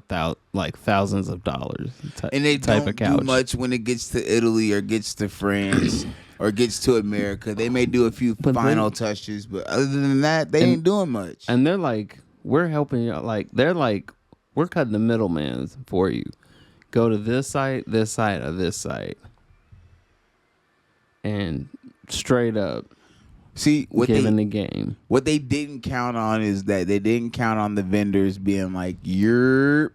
thousands of dollars. And they don't do much when it gets to Italy or gets to France or gets to America. They may do a few final touches, but other than that, they ain't doing much. And they're like, we're helping you. Like they're like, we're cutting the middleman for you. Go to this site, or this site, and straight up. See, given the game. What they didn't count on is that they didn't count on the vendors being like, we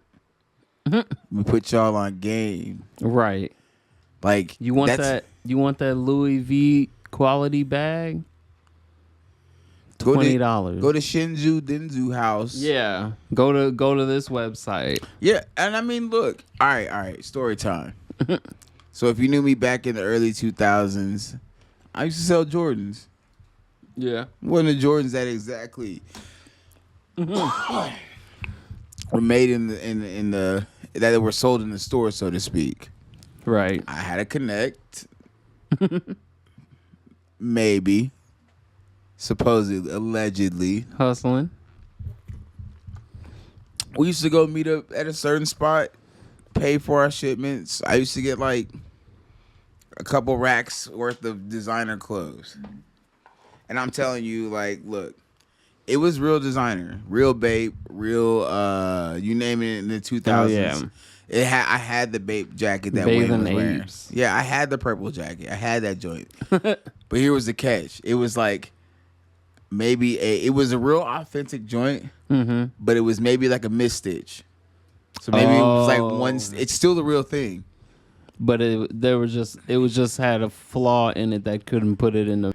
put y'all on game. Right. Like you want that Louis V quality bag? $20. Go to Shinju Denzu house. Yeah. Go to this website. Yeah, and I mean, look. All right. Story time. So if you knew me back in the early 2000s, I used to sell Jordans. Yeah. One of the Jordans that exactly were made in the that were sold in the store, so to speak. Right. I had a connect. Maybe. Supposedly, allegedly. Hustling. We used to go meet up at a certain spot, pay for our shipments. I used to get like a couple racks worth of designer clothes. And I'm telling you, like, look, it was real designer, real Bape, real, you name it in the 2000s. Oh, yeah. I had the Bape jacket that Wayne was wearing. Yeah, I had the purple jacket. I had that joint. But here was the catch. It was like it was a real authentic joint, but it was maybe like a misstitch. So maybe it was like it's still the real thing. But it just had a flaw in it that couldn't put it in the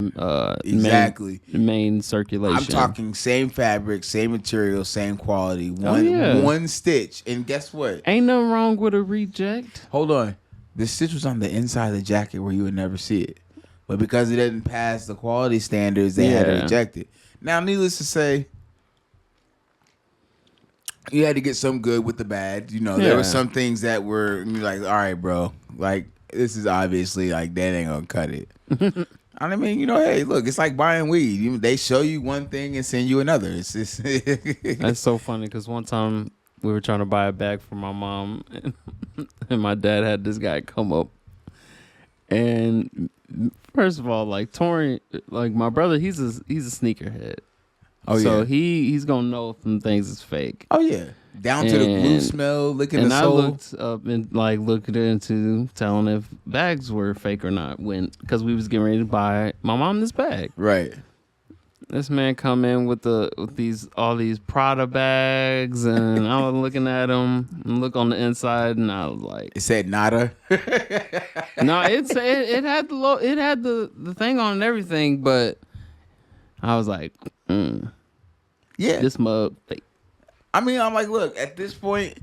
main circulation. I'm talking same fabric, same material, same quality, one stitch. And guess what? Ain't nothing wrong with a reject. Hold on. The stitch was on the inside of the jacket where you would never see it. But because it didn't pass the quality standards, they had to reject it. Now, needless to say, you had to get some good with the bad. You know, there were some things that were like, all right, bro, like this is obviously like that ain't gonna cut it. I mean, hey, look, it's like buying weed. They show you one thing and send you another. It's just That's so funny because one time we were trying to buy a bag for my mom, and my dad had this guy come up, and first of all, like Tori, like my brother, he's a sneakerhead. Oh, so yeah. He's gonna know if some things is fake. Oh yeah, down to the glue smell, licking the sole. And I looked up and like looked into telling if bags were fake or not because we was getting ready to buy my mom this bag. Right. This man come in with all these Prada bags, and I was looking at him and look on the inside, and I was like, it said nada. No, it had the thing on and everything, but I was like, yeah, this mug fake. I mean, I'm like, look, at this point,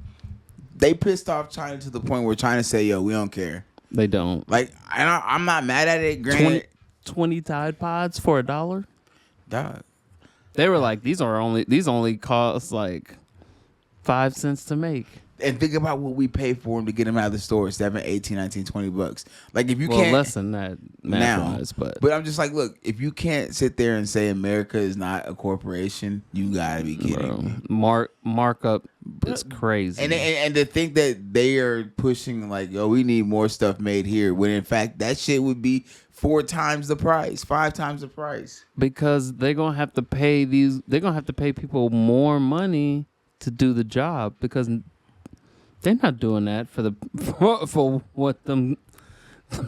they pissed off China to the point where China say, yo, we don't care. They don't. Like, I'm not mad at it. Granted, 20 Tide Pods for $1. Dog. They were like, these only cost like 5 cents to make. And think about what we pay for them to get them out of the store. 7, 18, 19, $20. Like if you can't less than that now. But I'm just like, look, if you can't sit there and say America is not a corporation, you gotta be kidding me. Markup is crazy. And to think that they are pushing like, yo, we need more stuff made here, when in fact that shit would be 4 times the price, 5 times the price. Because they're gonna have to pay people more money to do the job because they're not doing that for what them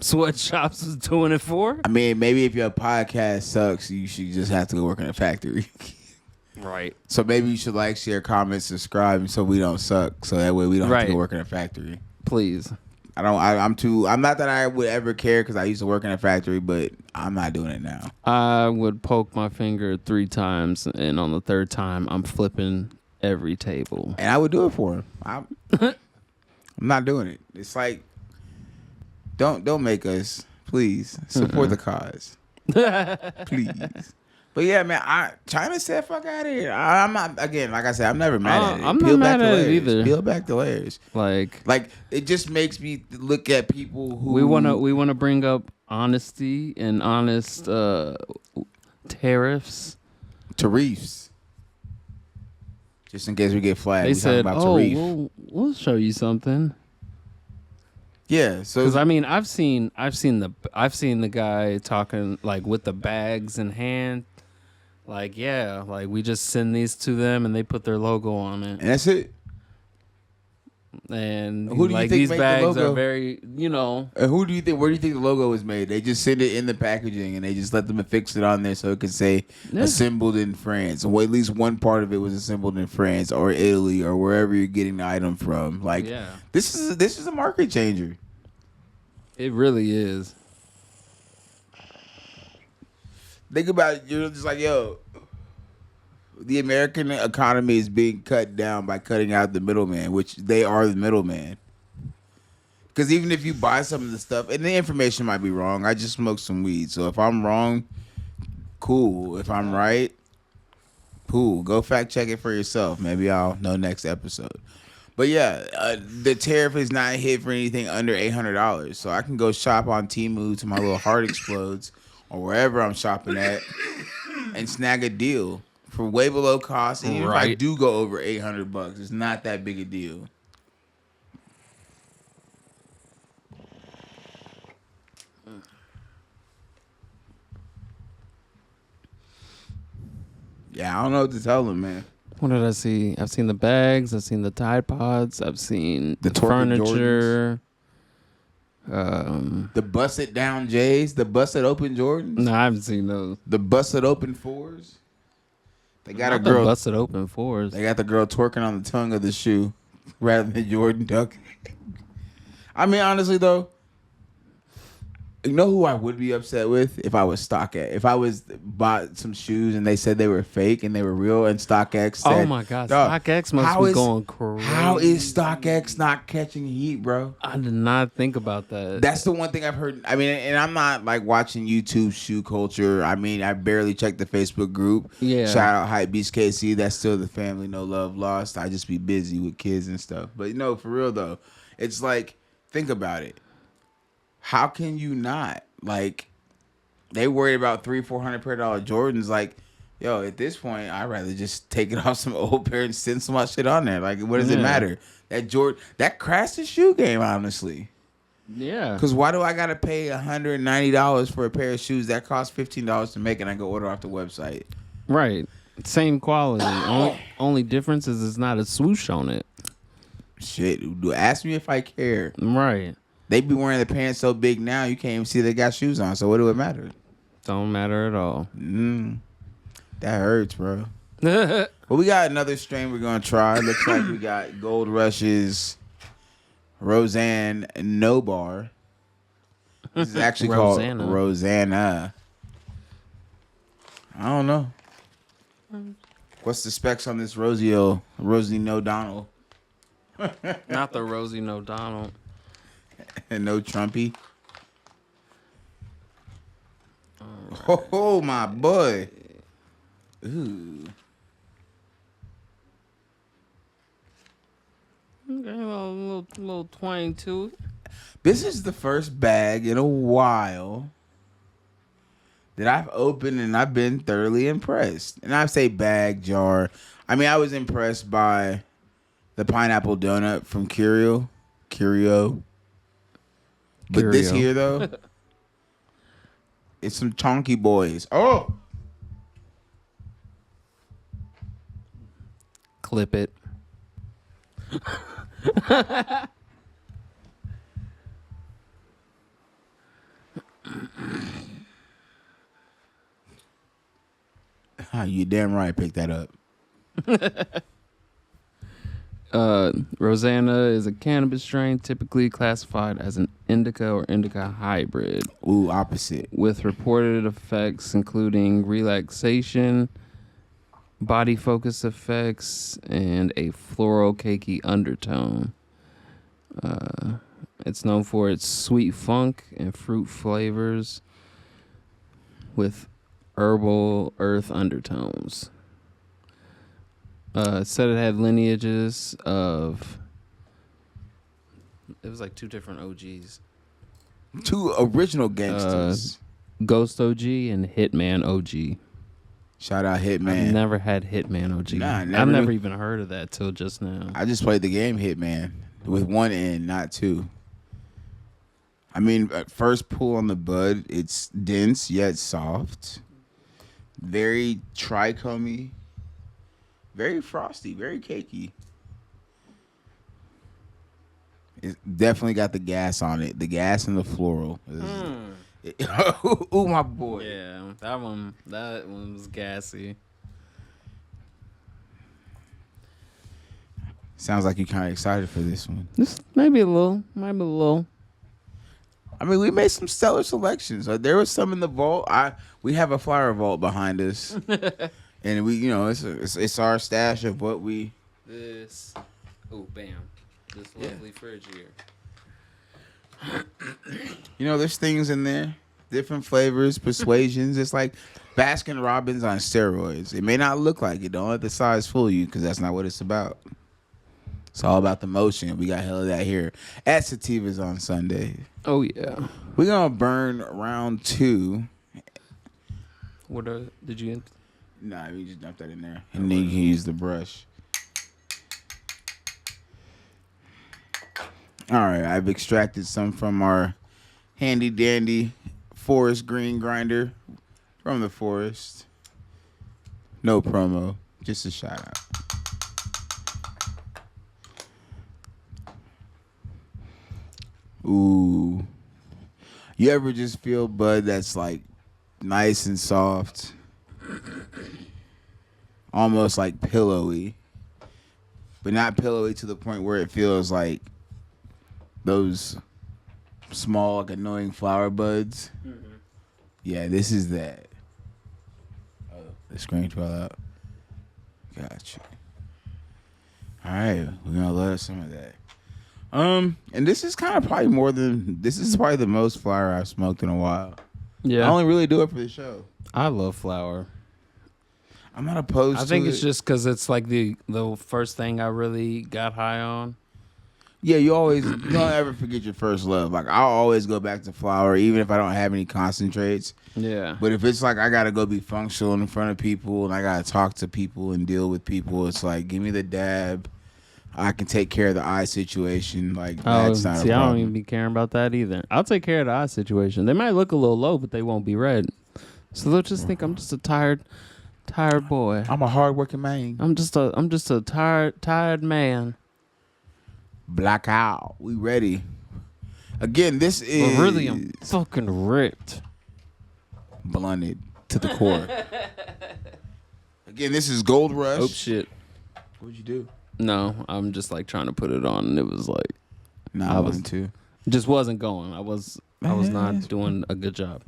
Sweatshops was doing it for. I mean, maybe if your podcast sucks, you should just have to go work in a factory. Right. So maybe you should like, share, comment, subscribe, so we don't suck. So that way we don't have to go Right. work in a factory. Please. I'm not that I would ever care because I used to work in a factory, but I'm not doing it now. I would poke my finger 3 times, and on the 3rd time, I'm flipping every table. And I would do it for him. I'm not doing it. It's like, don't make us, please support the cause, please. But yeah, man, China said fuck out of here. I'm not, again, like I said, I'm never mad at it. I'm not mad at it either. Peel back the layers. Like It just makes me look at people who we wanna bring up honesty and honest tariffs. Tariffs. Just in case we get flagged. They we said, talking about "Oh, Tarif. we'll show you something." Yeah, so Because I mean, I've seen the guy talking like with the bags in hand. Like, yeah, like we just send these to them and they put their logo on it. and that's it. And Who do you like think these made the bags logo? are very, And who do you think? Where do you think the logo was made? They just send it in the packaging and they just let them affix it on there so it can say assembled in France. Or at least one part of it was assembled in France or Italy or wherever you're getting the item from. Like, Yeah. this is a market changer. It really is. Think about it. You're just like, yo, the American economy is being cut down by cutting out the middleman, which they are the middleman. Because even if you buy some of the stuff, and the information might be wrong, I just smoked some weed. So if I'm wrong, cool. If I'm right, cool. Go fact check it for yourself. Maybe I'll know next episode. But yeah, the tariff is not hit for anything under $800. So I can go shop on Temu till my little heart explodes or wherever I'm shopping at and snag a deal for way below cost. And even if I Right. do go over $800, it's not that big a deal. Yeah, I don't know what to tell them, man. What did I see? I've seen the bags. I've seen the Tide Pods. I've seen the Torque furniture. The busted down J's, the busted open Jordans, No, I haven't seen those. the busted open fours. They got Not a girl. the busted open fours. They got the girl twerking on the tongue of the shoe rather than Jordan Duck. I mean, honestly though, you know who I would be upset with if I was StockX. If I was bought some shoes and they said they were fake and they were real, and StockX said, Oh my God, StockX must be going crazy. How is StockX not catching heat, bro? I did not think about that. That's the one thing I've heard. I mean, and I'm not like watching YouTube shoe culture. I mean, I barely check the Facebook group. Yeah. Shout out Hypebeast KC. That's still the family, no love lost. I just be busy with kids and stuff. But you know, for real though, it's like, think about it. How can you not? Like, they worried about $300-400 pair of Jordans. Like, yo, at this point, I'd rather just take it off some old pair and send some of my shit on there. Like, what does it matter? That crashed the shoe game, honestly. Yeah. Because why do I gotta pay $190 for a pair of shoes that cost $15 to make, and I go order off the website? Right. Same quality. Only difference is it's not a swoosh on it. Shit, ask me if I care. Right. They be wearing the pants so big now you can't even see they got shoes on. So what do it matter? Don't matter at all. That hurts, bro. Well, we got another strain we're gonna try. Looks like we got Gold Rush's Roseanne No Bar. This is actually called Rosanna. I don't know. What's the specs on this Rosie No Donald? Not the Rosie No Donald. And no Trumpy. Oh, my boy. Ooh. Okay, a little twang to it. This is the first bag in a while that I've opened and I've been thoroughly impressed. And I say bag, jar. I mean, I was impressed by the pineapple donut from Curio. But this here, though, it's some chonky boys. Oh! Clip it. You damn right. Pick that up. Rosanna is a cannabis strain typically classified as an indica or indica hybrid Ooh, opposite. with reported effects including relaxation, body focus effects, and a floral cakey undertone. It's known for its sweet funk and fruit flavors with herbal earth undertones. It said it had lineages of. It was like 2 different OGs. 2 original gangsters. Ghost OG and Hitman OG. Shout out Hitman. I've never had Hitman OG. Nah, I've never even heard of that till just now. I just played the game Hitman with 1 N, not 2. I mean, at first pull on the bud, it's dense yet soft. Very trichomy. Very frosty, very cakey. It definitely got the gas on it. The gas and the floral. Ooh, my boy. Yeah, that one was gassy. Sounds like you're kind of excited for this one. This maybe a little. I mean, we made some stellar selections. There was some in the vault. We have a flower vault behind us, and we, it's our stash of what we. This, bam, this lovely fridge here. There's things in there, different flavors, persuasions. It's like Baskin Robbins on steroids. It may not look like it. Don't let the size fool you, because that's not what it's about. It's all about the motion. We got hell of that here at Sativas on Sunday. Oh yeah. We're gonna burn round 2. What did you? Nah, we just dump that in there, and then you can use the brush. All right, I've extracted some from our handy dandy forest green grinder from the forest. No promo, just a shout out. Ooh. You ever just feel bud that's like nice and soft? Almost like pillowy. But not pillowy to the point where it feels like those small, like annoying flower buds. Mm-hmm. Yeah, this is that. Oh, the screen fell out. Gotcha. All right, we're gonna love some of that. And this is probably the most flower I've smoked in a while. Yeah. I only really do it for the show. I love flower. I'm not opposed to it. I think it's just because it's like the first thing I really got high on. Yeah, you don't ever forget your first love. Like, I'll always go back to flower, even if I don't have any concentrates. Yeah. But if it's like I got to go be functional in front of people and I got to talk to people and deal with people, it's like, give me the dab. I can take care of the eye situation. Like, that's not a problem. I don't even be caring about that either. I'll take care of the eye situation. They might look a little low, but they won't be red. So they'll just think I'm just a tired boy. I'm a hardworking man. I'm just a tired man. Blackout. We ready. Again, this is... But really, I'm fucking ripped. Blunted to the core. Again, this is Gold Rush. Oh, shit. What'd you do? No, I'm just like trying to put it on, and it was like... I wasn't too. Just wasn't going. I was not doing a good job.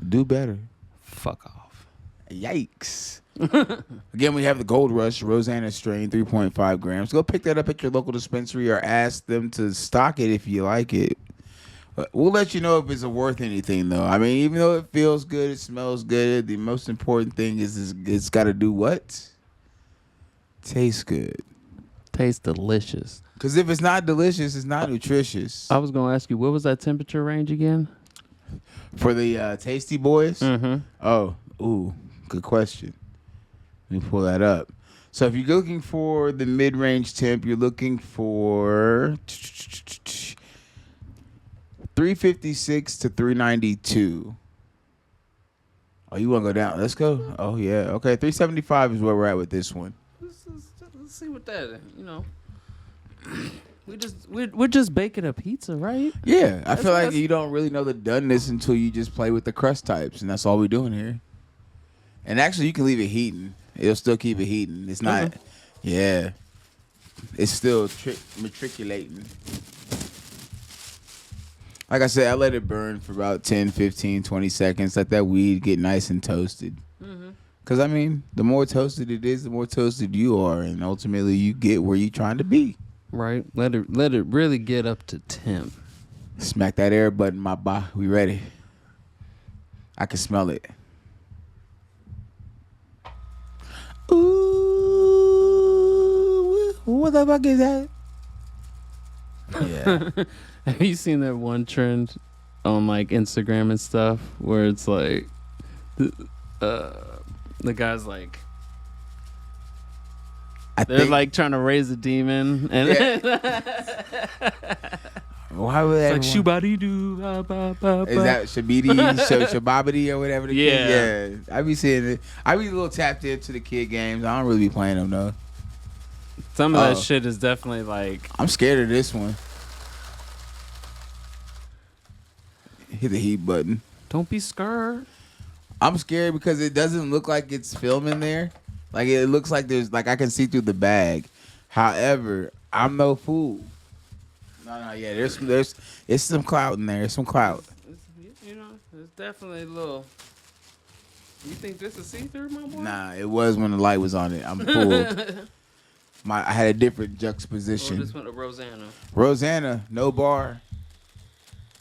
Do better. Fuck off. Yikes. Again, we have the Gold Rush Rosanna strain, 3.5 grams. Go pick that up at your local dispensary or ask them to stock it if you like it. We'll let you know if it's worth anything, though. I mean, even though it feels good, it smells good, the most important thing is it's got to do what? Taste good. Taste delicious. Because if it's not delicious, it's not nutritious. I was going to ask you, what was that temperature range again? For the Tasty Boys? Mm-hmm. Oh, ooh, good question. Let me pull that up. So if you're looking for the mid-range temp, you're looking for 356 to 392. Oh, you want to go down? Let's go. Oh, yeah. Okay, 375 is where we're at with this one. Let's see what that, We're just baking a pizza, right? Yeah, I feel like you don't really know the doneness until you just play with the crust types, and that's all we're doing here. And actually, you can leave it heating. It'll still keep it heating. It's not. Yeah. It's still matriculating. Like I said, I let it burn for about 10, 15, 20 seconds. Let that weed get nice and toasted. Because, I mean, the more toasted it is, the more toasted you are. And ultimately, you get where you're trying to be. Right. Let it really get up to temp. Smack that air button, my boy. We ready. I can smell it. Ooh, what the fuck is that? Yeah. Have you seen that one trend on like Instagram and stuff where it's like the guy's like they're like trying to raise a demon and why would that like shubadi doo ba ba ba ba. Is that Shabidi, Shababidi or whatever the kid? Yeah. I be seeing it. I be a little tapped into the kid games. I don't really be playing them though. Some of that shit is definitely like I'm scared of this one. Hit the heat button. Don't be scared. I'm scared because it doesn't look like it's filming there. Like it looks like there's like I can see through the bag. However, I'm no fool. No, yeah. There's it's some clout in there. There's some clout. You know, it's definitely a little. You think this is see-through, my boy? Nah, it was when the light was on it. I'm fooled. I had a different juxtaposition. Oh, this one to Rosanna. Rosanna, no bar.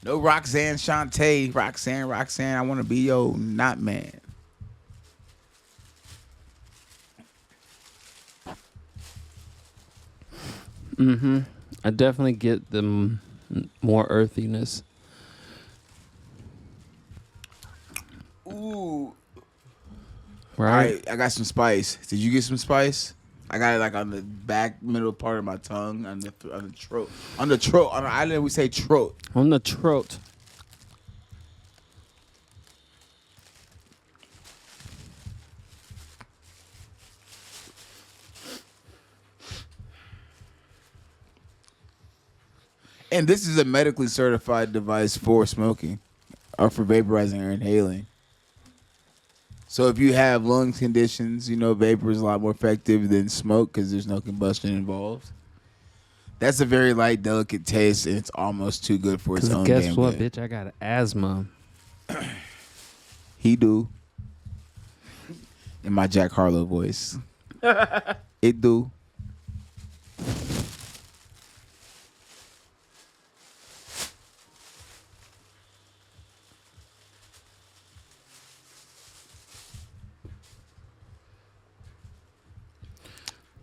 No Roxanne Shantae. Roxanne, I want to be your not man. Mm-hmm. I definitely get the more earthiness. Ooh. Right? I got some spice. Did you get some spice? I got it like on the back middle part of my tongue, on the throat. On the throat. On the island we say throat. On the throat. And this is a medically certified device for smoking or for vaporizing or inhaling. So if you have lung conditions, you know, vapor is a lot more effective than smoke because there's no combustion involved. That's a very light, delicate taste, and it's almost too good for its own guess damn what, good. bitch? I got asthma. He do. In my Jack Harlow voice. It do.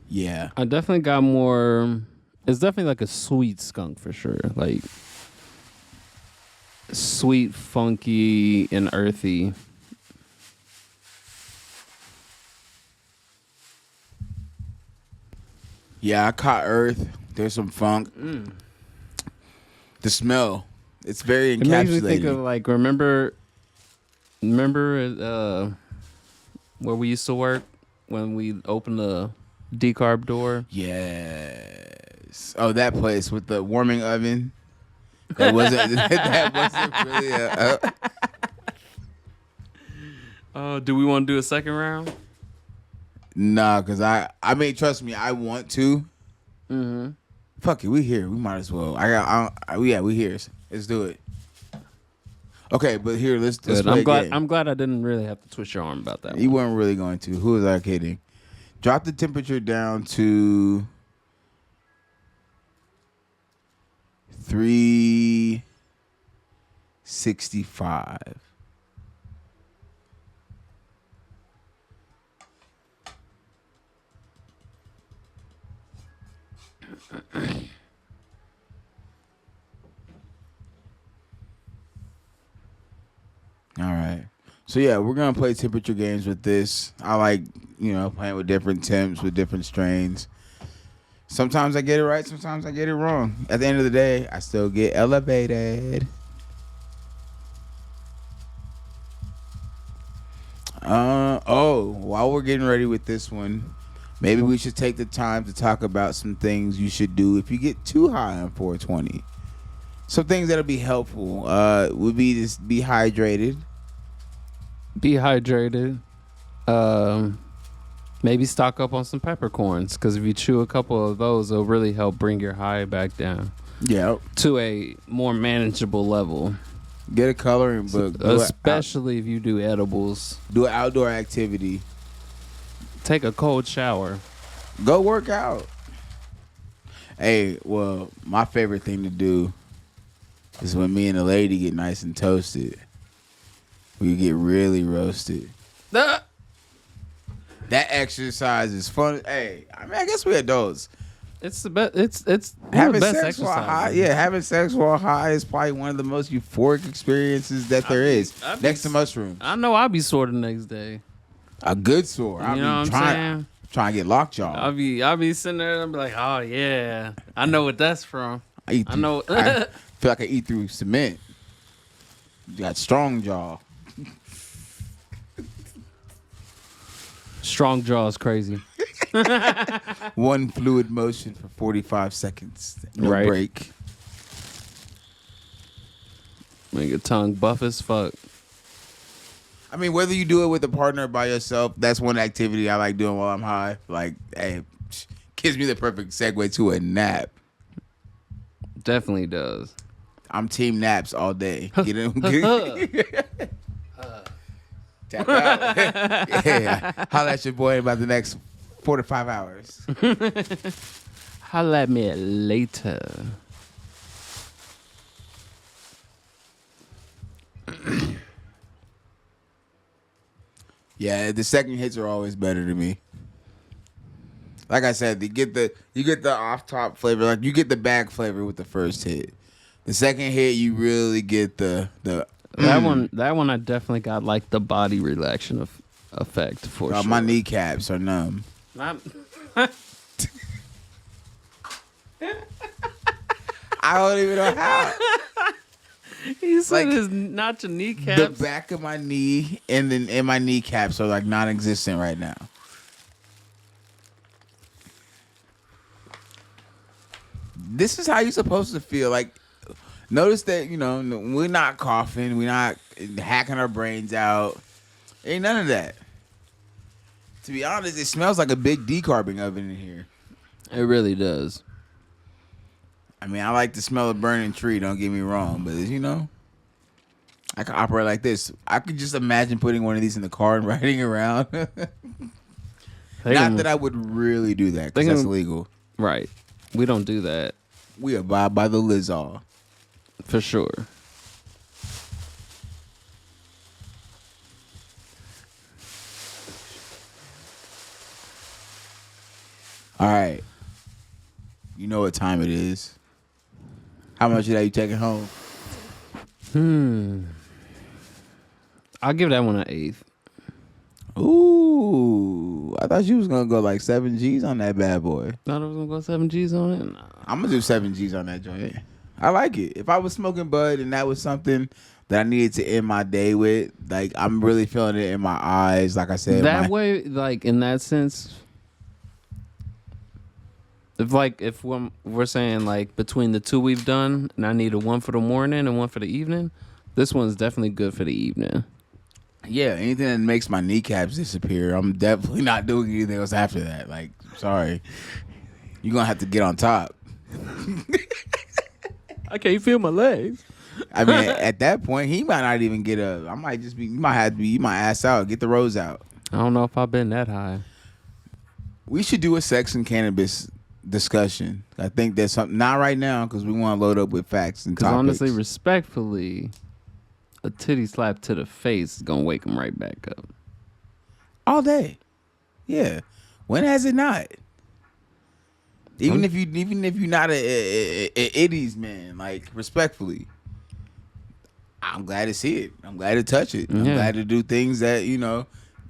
Yeah. I definitely got more. It's definitely like a sweet skunk for sure. Like sweet, funky, and earthy. Yeah, I caught earth. There's some funk. The smell. It's very encapsulating. It makes me think of like remember where we used to work when we opened the decarb door. Yes. Oh, that place with the warming oven. That wasn't. That wasn't really. Do we want to do a second round? Nah, cause I mean, trust me, I want to. Mm-hmm. Fuck it, we here. We might as well. We here. Let's do it. Okay, but here, let's play a game. I'm glad I didn't really have to twist your arm about that. You weren't really going to. Who was I kidding? Drop the temperature down to 365. All right. So yeah, we're gonna play temperature games with this. I like, playing with different temps, with different strains. Sometimes I get it right, sometimes I get it wrong. At the end of the day, I still get elevated. While we're getting ready with this one, maybe we should take the time to talk about some things you should do if you get too high on 420. Some things that'll be helpful would be just be hydrated. Be hydrated. Maybe stock up on some peppercorns, because if you chew a couple of those, it'll really help bring your high back down Yeah. to a more manageable level. Get a coloring book. Especially if you do edibles. Do an outdoor activity. Take a cold shower. Go work out. Hey, well, my favorite thing to do is when me and the lady get nice and toasted. We get really roasted. That exercise is fun. Hey, I mean, I guess we're adults. It's the best. It's having the best sex exercise. while high. Yeah, having sex while high is probably one of the most euphoric experiences that there is. Next to mushrooms. I know I'll be sore the next day. A good sore. You know what I'm saying? Trying to get lockjaw. I'll be sitting there and I'll be like, oh yeah, I know what that's from. I know. I feel like I eat through cement. You got strong jaw. Strong jaw is crazy. One fluid motion for 45 seconds. No break. Make your tongue buff as fuck. I mean, whether you do it with a partner or by yourself, that's one activity I like doing while I'm high. Like, hey, gives me the perfect segue to a nap. Definitely does. I'm team naps all day. Get in. Tap out. Yeah. Holla at your boy in about the next 4 to 5 hours. Holla at me later. Yeah, the second hits are always better to me. Like I said, you get the off top flavor, like you get the bag flavor with the first hit. The second hit, you really get the that one I definitely got like the body relaxation effect for sure. My kneecaps are numb. I don't even know how. He said like, not your kneecaps. The back of my knee and my kneecaps are like non-existent right now. This is how you're supposed to feel. Like, notice that, we're not coughing. We're not hacking our brains out. Ain't none of that. To be honest, it smells like a big decarbing oven in here. It really does. I mean, I like the smell of burning tree, don't get me wrong. But, I can operate like this. I could just imagine putting one of these in the car and riding around. Not that I would really do that, because that's illegal. Right. We don't do that. We abide by the Lizall. For sure. All right. You know what time it is. How much of that you taking home? I'll give that one an 8. Ooh. I thought you was going to go like 7 G's on that bad boy. Thought I was going to go 7 G's on it? Nah. I'm going to do 7 G's on that joint. I like it. If I was smoking bud and that was something that I needed to end my day with, like, I'm really feeling it in my eyes. Like I said. That way, like, in that sense... If we're saying like between the two we've done, and I need one for the morning and one for the evening, this one's definitely good for the evening. Yeah, anything that makes my kneecaps disappear, I'm definitely not doing anything else after that. Like, sorry, you're gonna have to get on top. I can't feel my legs. I mean, at that point, he might not even get up. I might just be. You might have to be. You might ass out. Get the rose out. I don't know if I've been that high. We should do a sex and cannabis discussion. I think there's something, not right now, because we want to load up with facts and topics. Because honestly, respectfully, a titty slap to the face is gonna wake him right back up. All day. Yeah. When has it not? Even if you're not a itties man, like, respectfully, I'm glad to see it. I'm glad to touch it. I'm glad to do things that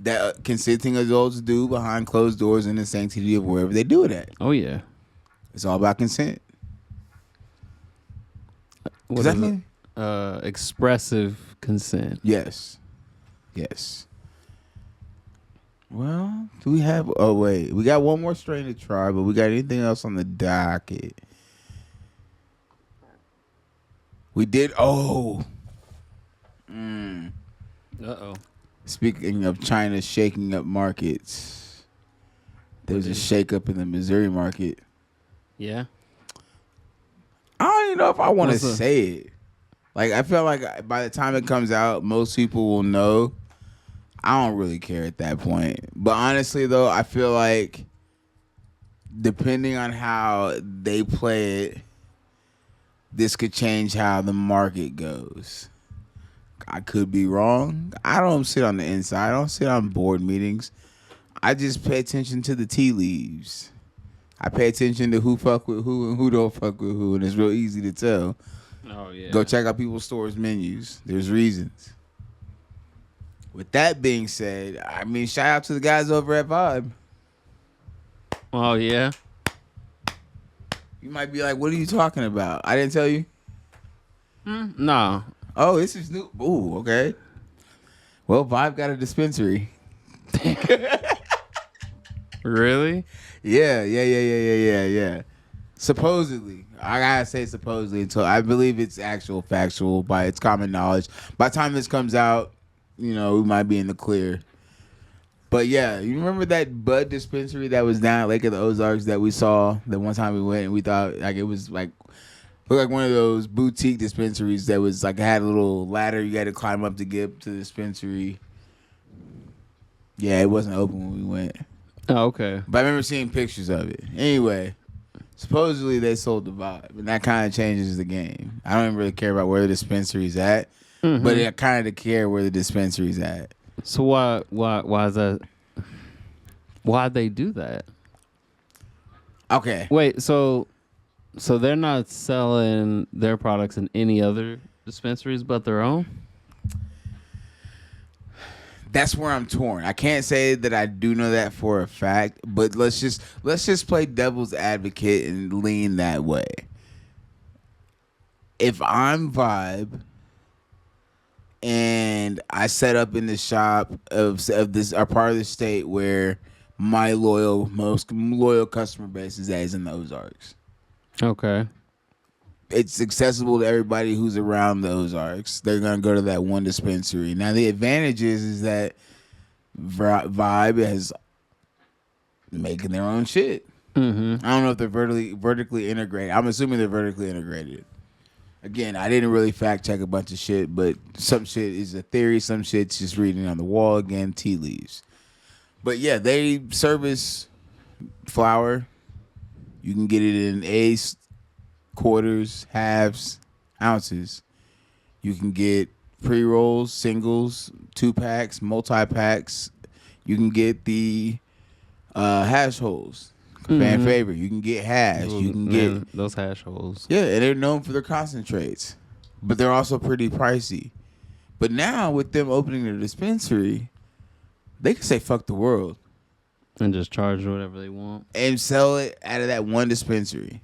that consenting adults do behind closed doors in the sanctity of wherever they do it at. Oh, yeah. It's all about consent. What does that mean? Expressive consent. Yes. Yes. Well, do we have... Oh, wait. We got one more strain to try, but we got anything else on the docket? We did... Oh. Uh-oh. Speaking of China shaking up markets, there's a shake up in the Missouri market. Yeah. I don't even know if I want to What's the? say it. Like, I feel like by the time it comes out, most people will know. I don't really care at that point. But honestly, though, I feel like depending on how they play it, this could change how the market goes. I could be wrong. I don't sit on the inside. I don't sit on board meetings. I just pay attention to the tea leaves. I pay attention to who fuck with who and who don't fuck with who, and it's real easy to tell. Oh yeah. Go check out people's stores menus. There's reasons. With that being said, I mean, shout out to the guys over at Vibe. Oh yeah. You might be like, what are you talking about? I didn't tell you? No. Oh, this is new. Ooh, okay. Well, Vibe got a dispensary. Really? Yeah. Supposedly. I gotta say supposedly until I believe it's actual factual by its common knowledge. By the time this comes out, we might be in the clear. But yeah, you remember that bud dispensary that was down at Lake of the Ozarks that we saw the one time we went and we thought like it was like looked like one of those boutique dispensaries that was like had a little ladder you had to climb up to get up to the dispensary. Yeah, it wasn't open when we went. Oh, okay. But I remember seeing pictures of it. Anyway, supposedly they sold the Vibe, and that kind of changes the game. I don't even really care about where the dispensary's at, but I kind of care where the dispensary's at. So why is that? Why'd they do that? Okay. Wait, so they're not selling their products in any other dispensaries but their own? That's where I'm torn. I can't say that I do know that for a fact, but let's just play devil's advocate and lean that way. If I'm Vibe and I set up in the shop of this or part of the state where my most loyal customer base is in the Ozarks. Okay. It's accessible to everybody who's around the Ozarks. They're gonna go to that one dispensary. Now the advantage is that Vibe is making their own shit. Mm-hmm. I don't know if they're vertically integrated. I'm assuming they're vertically integrated. Again, I didn't really fact check a bunch of shit, but some shit is a theory. Some shit's just reading on the wall. Again, tea leaves. But yeah, they service flour. You can get it in eighths, quarters, halves, ounces. You can get pre-rolls, singles, 2-packs, multi-packs. You can get the hash holes. Fan favorite. You can get hash. You can get those hash holes. Yeah, and they're known for their concentrates. But they're also pretty pricey. But now with them opening their dispensary, they can say fuck the world. And just charge whatever they want. And sell it out of that one dispensary.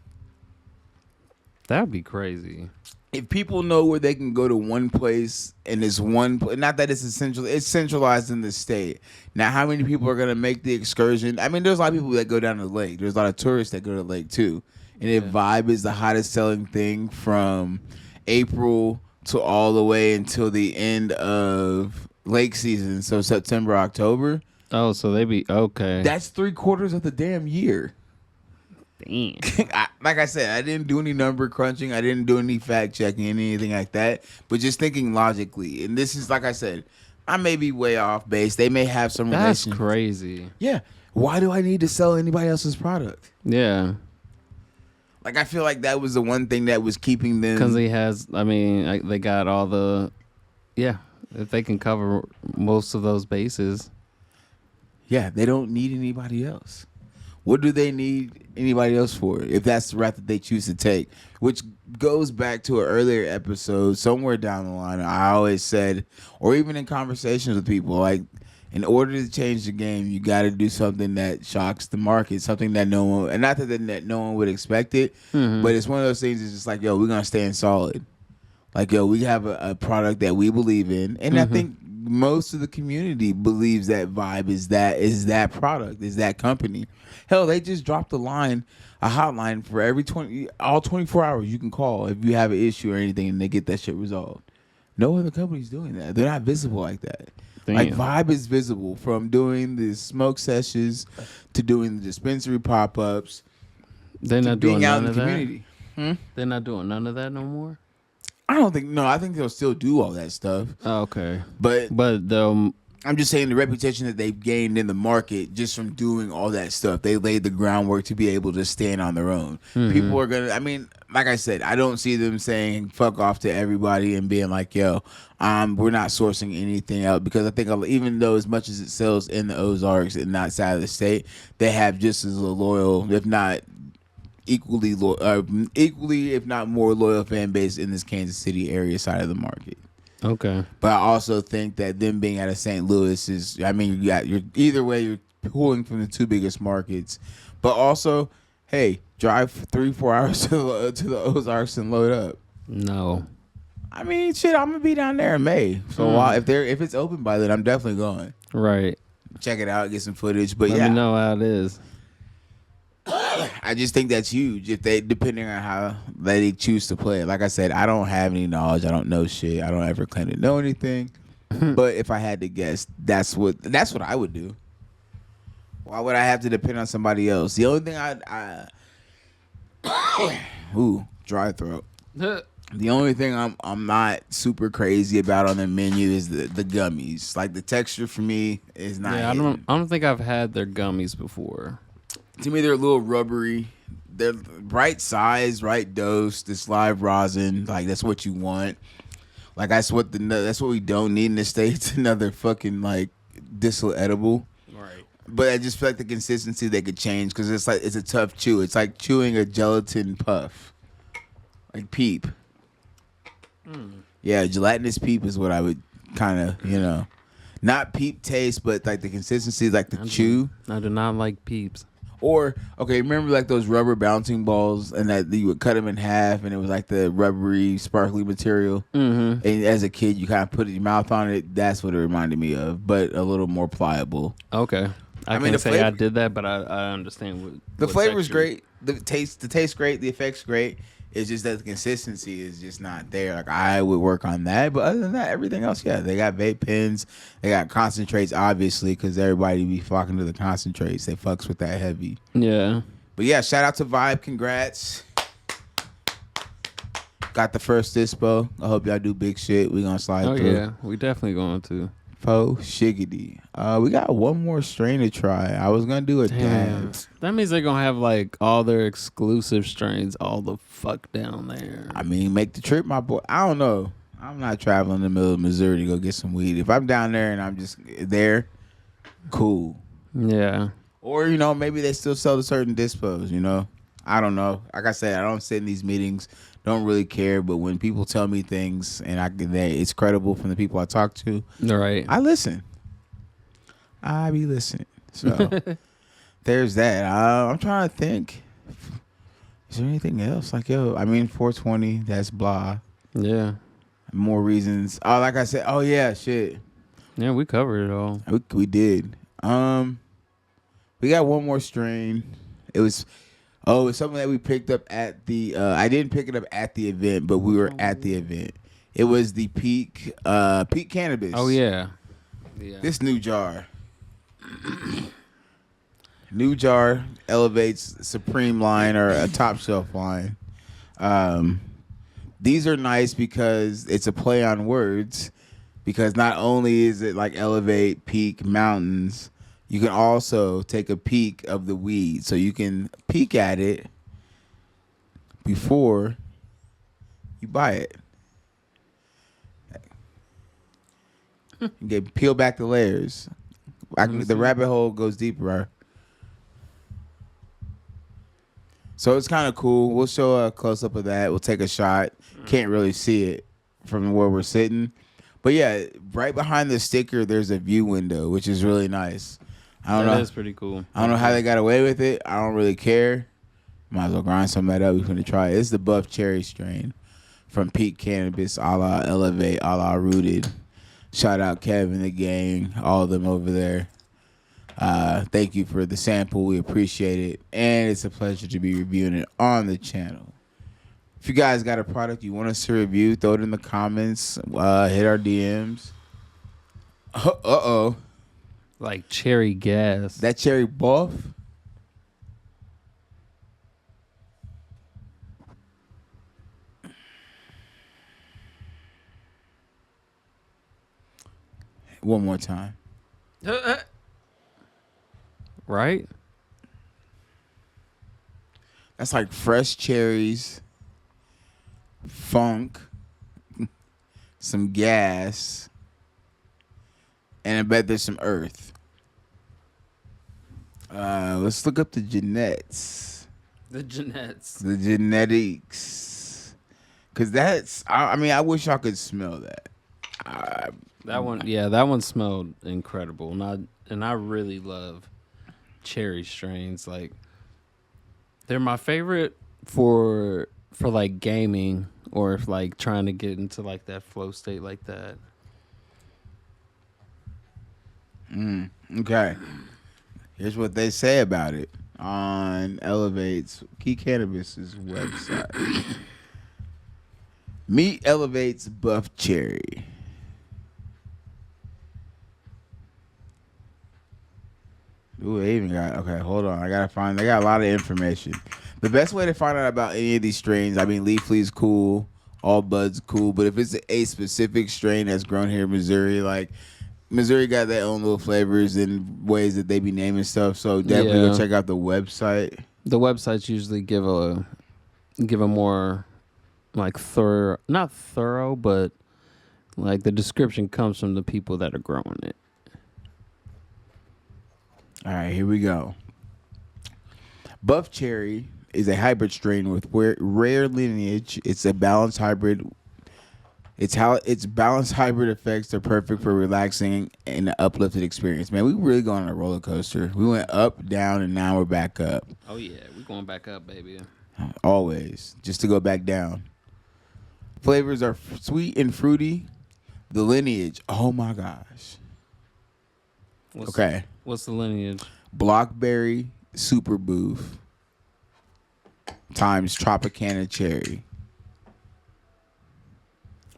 That'd be crazy. If people know where they can go to one place and it's one place, not that it's essential, it's centralized in the state. Now, how many people are going to make the excursion? I mean, there's a lot of people that go down to the lake. There's a lot of tourists that go to the lake too. And if Vibe is the hottest selling thing from April to all the way until the end of lake season, so September, October. Oh, so they be okay. That's 3/4 of the damn year. Damn. Like I said, I didn't do any number crunching. I didn't do any fact checking, anything like that. But just thinking logically. And this is, like I said, I may be way off base. They may have some That's relation. crazy. Yeah. Why do I need to sell anybody else's product? Yeah. Like, I feel like that was the one thing that was keeping them. Because they got all the, if they can cover most of those bases. Yeah, they don't need anybody else. What do they need anybody else for if that's the route that they choose to take? Which goes back to an earlier episode somewhere down the line. I always said, or even in conversations with people, like, in order to change the game, you got to do something that shocks the market, something that no one, and not that no one would expect it, but it's one of those things that's just like, yo, we're going to stand solid. Like, yo, we have a product that we believe in. And I think most of the community believes that Vibe is that product, is that company. Hell, they just dropped a hotline for all 24 hours you can call if you have an issue or anything and they get that shit resolved. No other company's doing that. They're not visible like that. Like Damn. Vibe is visible from doing the smoke sessions to doing the dispensary pop-ups They're to not being doing out in none the of that. community. They're not doing none of that no more. I don't think no. I think they'll still do all that stuff, Oh, okay, but but the I'm just saying the reputation that they've gained in the market just from doing all that stuff. They laid the groundwork to be able to stand on their own. People are gonna. I mean, like I said, I don't see them saying "fuck off" to everybody and being like, "Yo, we're not sourcing anything out," because I think even though as much as it sells in the Ozarks and not side of the state, they have just as a loyal, if not equally, if not more loyal fan base in this Kansas City area side of the market. okay. But I also think that them being out of St. Louis is, I mean, you're either way, you're pulling from the two biggest markets. But also, hey, drive 3-4 hours to the Ozarks and load up. No. I mean, shit, I'm gonna be down there in May. So if it's open by then, I'm definitely going. Right. Check it out, get some footage. But Let yeah, me know how it is. I just think that's huge. If they, depending on how they choose to play it. Like I said, I don't have any knowledge. I don't know shit. I don't ever claim to know anything. But if I had to guess, that's what I would do. Why would I have to depend on somebody else? The only thing ooh, dry throat. The only thing I'm not super crazy about on the menu is the gummies. Like the texture for me is not. Yeah, I hitting. don't think I've had their gummies before. To me, they're a little rubbery. They're right size, right dose. This live rosin, like that's what you want. Like that's what we don't need in the States. Another fucking like distillate edible. Right. But I just feel like the consistency they could change because it's a tough chew. It's like chewing a gelatin puff, like peep. Yeah, gelatinous peep is what I would kind of not peep taste, but like the consistency, like the chew. I do not like peeps. Or, okay, remember like those rubber bouncing balls and that you would cut them in half and it was like the rubbery, sparkly material? Mm-hmm. And as a kid, you kind of put your mouth on it. That's what it reminded me of, but a little more pliable. Okay. I mean, can't say I did that, but I understand The what flavor's texture. great. The taste great. The effect's great. It's just that the consistency is just not there. Like I would work on that, but other than that, everything else, yeah. They got vape pens, they got concentrates, obviously, because everybody be flocking to the concentrates. They fucks with that heavy. Yeah. But yeah, shout out to Vibe. Congrats. Got the first dispo. I hope y'all do big shit. We gonna slide Oh through. yeah, we definitely going to. Faux shiggity. We got one more strain to try. I was gonna do a Damn. dab. That means they're gonna have like all their exclusive strains all the fuck down there. I mean, make the trip, my boy. I don't know. I'm not traveling in the middle of Missouri to go get some weed. If I'm down there and I'm just there, cool. Yeah. Or, maybe they still sell the certain dispos, I don't know. Like I said, I don't sit in these meetings, don't really care. But when people tell me things and it's credible from the people I talk to, All right. I listen. I be listening. So there's that. I'm trying to think. Is there anything else? Like, 420, that's blah. Yeah. More reasons. Oh, like I said, oh yeah, shit. Yeah, we covered it all. We did. We got one more strain. It's something that we picked up at the I didn't pick it up at the event, but we were at the event. It was the Peak Cannabis. Oh yeah. Yeah. This new jar. New jar elevates Supreme line or a top shelf line. These are nice because it's a play on words. Because not only is it like elevate, peak, mountains, you can also take a peek of the weed. So you can peek at it before you buy it. Peel back the layers. The rabbit hole goes deeper. So it's kind of cool. We'll show a close up of that. We'll take a shot. Can't really see it from where we're sitting. But yeah, right behind the sticker, there's a view window, which is really nice. I don't know. That is pretty cool. I don't know how they got away with it. I don't really care. Might as well grind some of that up. We're going to try it. It's the Buff Cherry strain from Peak Cannabis, a la Elevate, a la Rooted. Shout out Kevin, the gang, all of them over there. Thank you for the sample. We appreciate it. And it's a pleasure to be reviewing it on the channel. If you guys got a product you want us to review, throw it in the comments. Hit our DMs. Uh-oh. Like cherry gas. That cherry buff? One more time. Right? That's like fresh cherries, funk, some gas, and I bet there's some earth. Let's look up the genetics. The Jeanettes. The genetics. Because that's, I mean, I wish I could smell that. That one smelled incredible. And I really love cherry strains. Like, they're my favorite for like gaming or if like trying to get into like that flow state like that. Okay. Here's what they say about it on Elevate's Key Cannabis's website. Meat elevates buff cherry. Ooh, they even got, okay, hold on. They got a lot of information. The best way to find out about any of these strains, I mean, Leafly is cool, All Buds cool, but if it's a specific strain that's grown here in Missouri, like, Missouri got their own little flavors and ways that they be naming stuff, so definitely go check out the website. The websites usually give a more, like, not thorough, but, like, the description comes from the people that are growing it. All right, here we go. Buff cherry is a hybrid strain with rare lineage. It's a balanced hybrid. Its balanced hybrid effects are perfect for relaxing and an uplifted experience. Man, we really going on a roller coaster. We went up, down, and now we're back up. Oh yeah, we going back up, baby. Always, just to go back down. Flavors are sweet and fruity. The lineage, oh my gosh. What's the lineage? Blockberry Super Booth times Tropicana Cherry.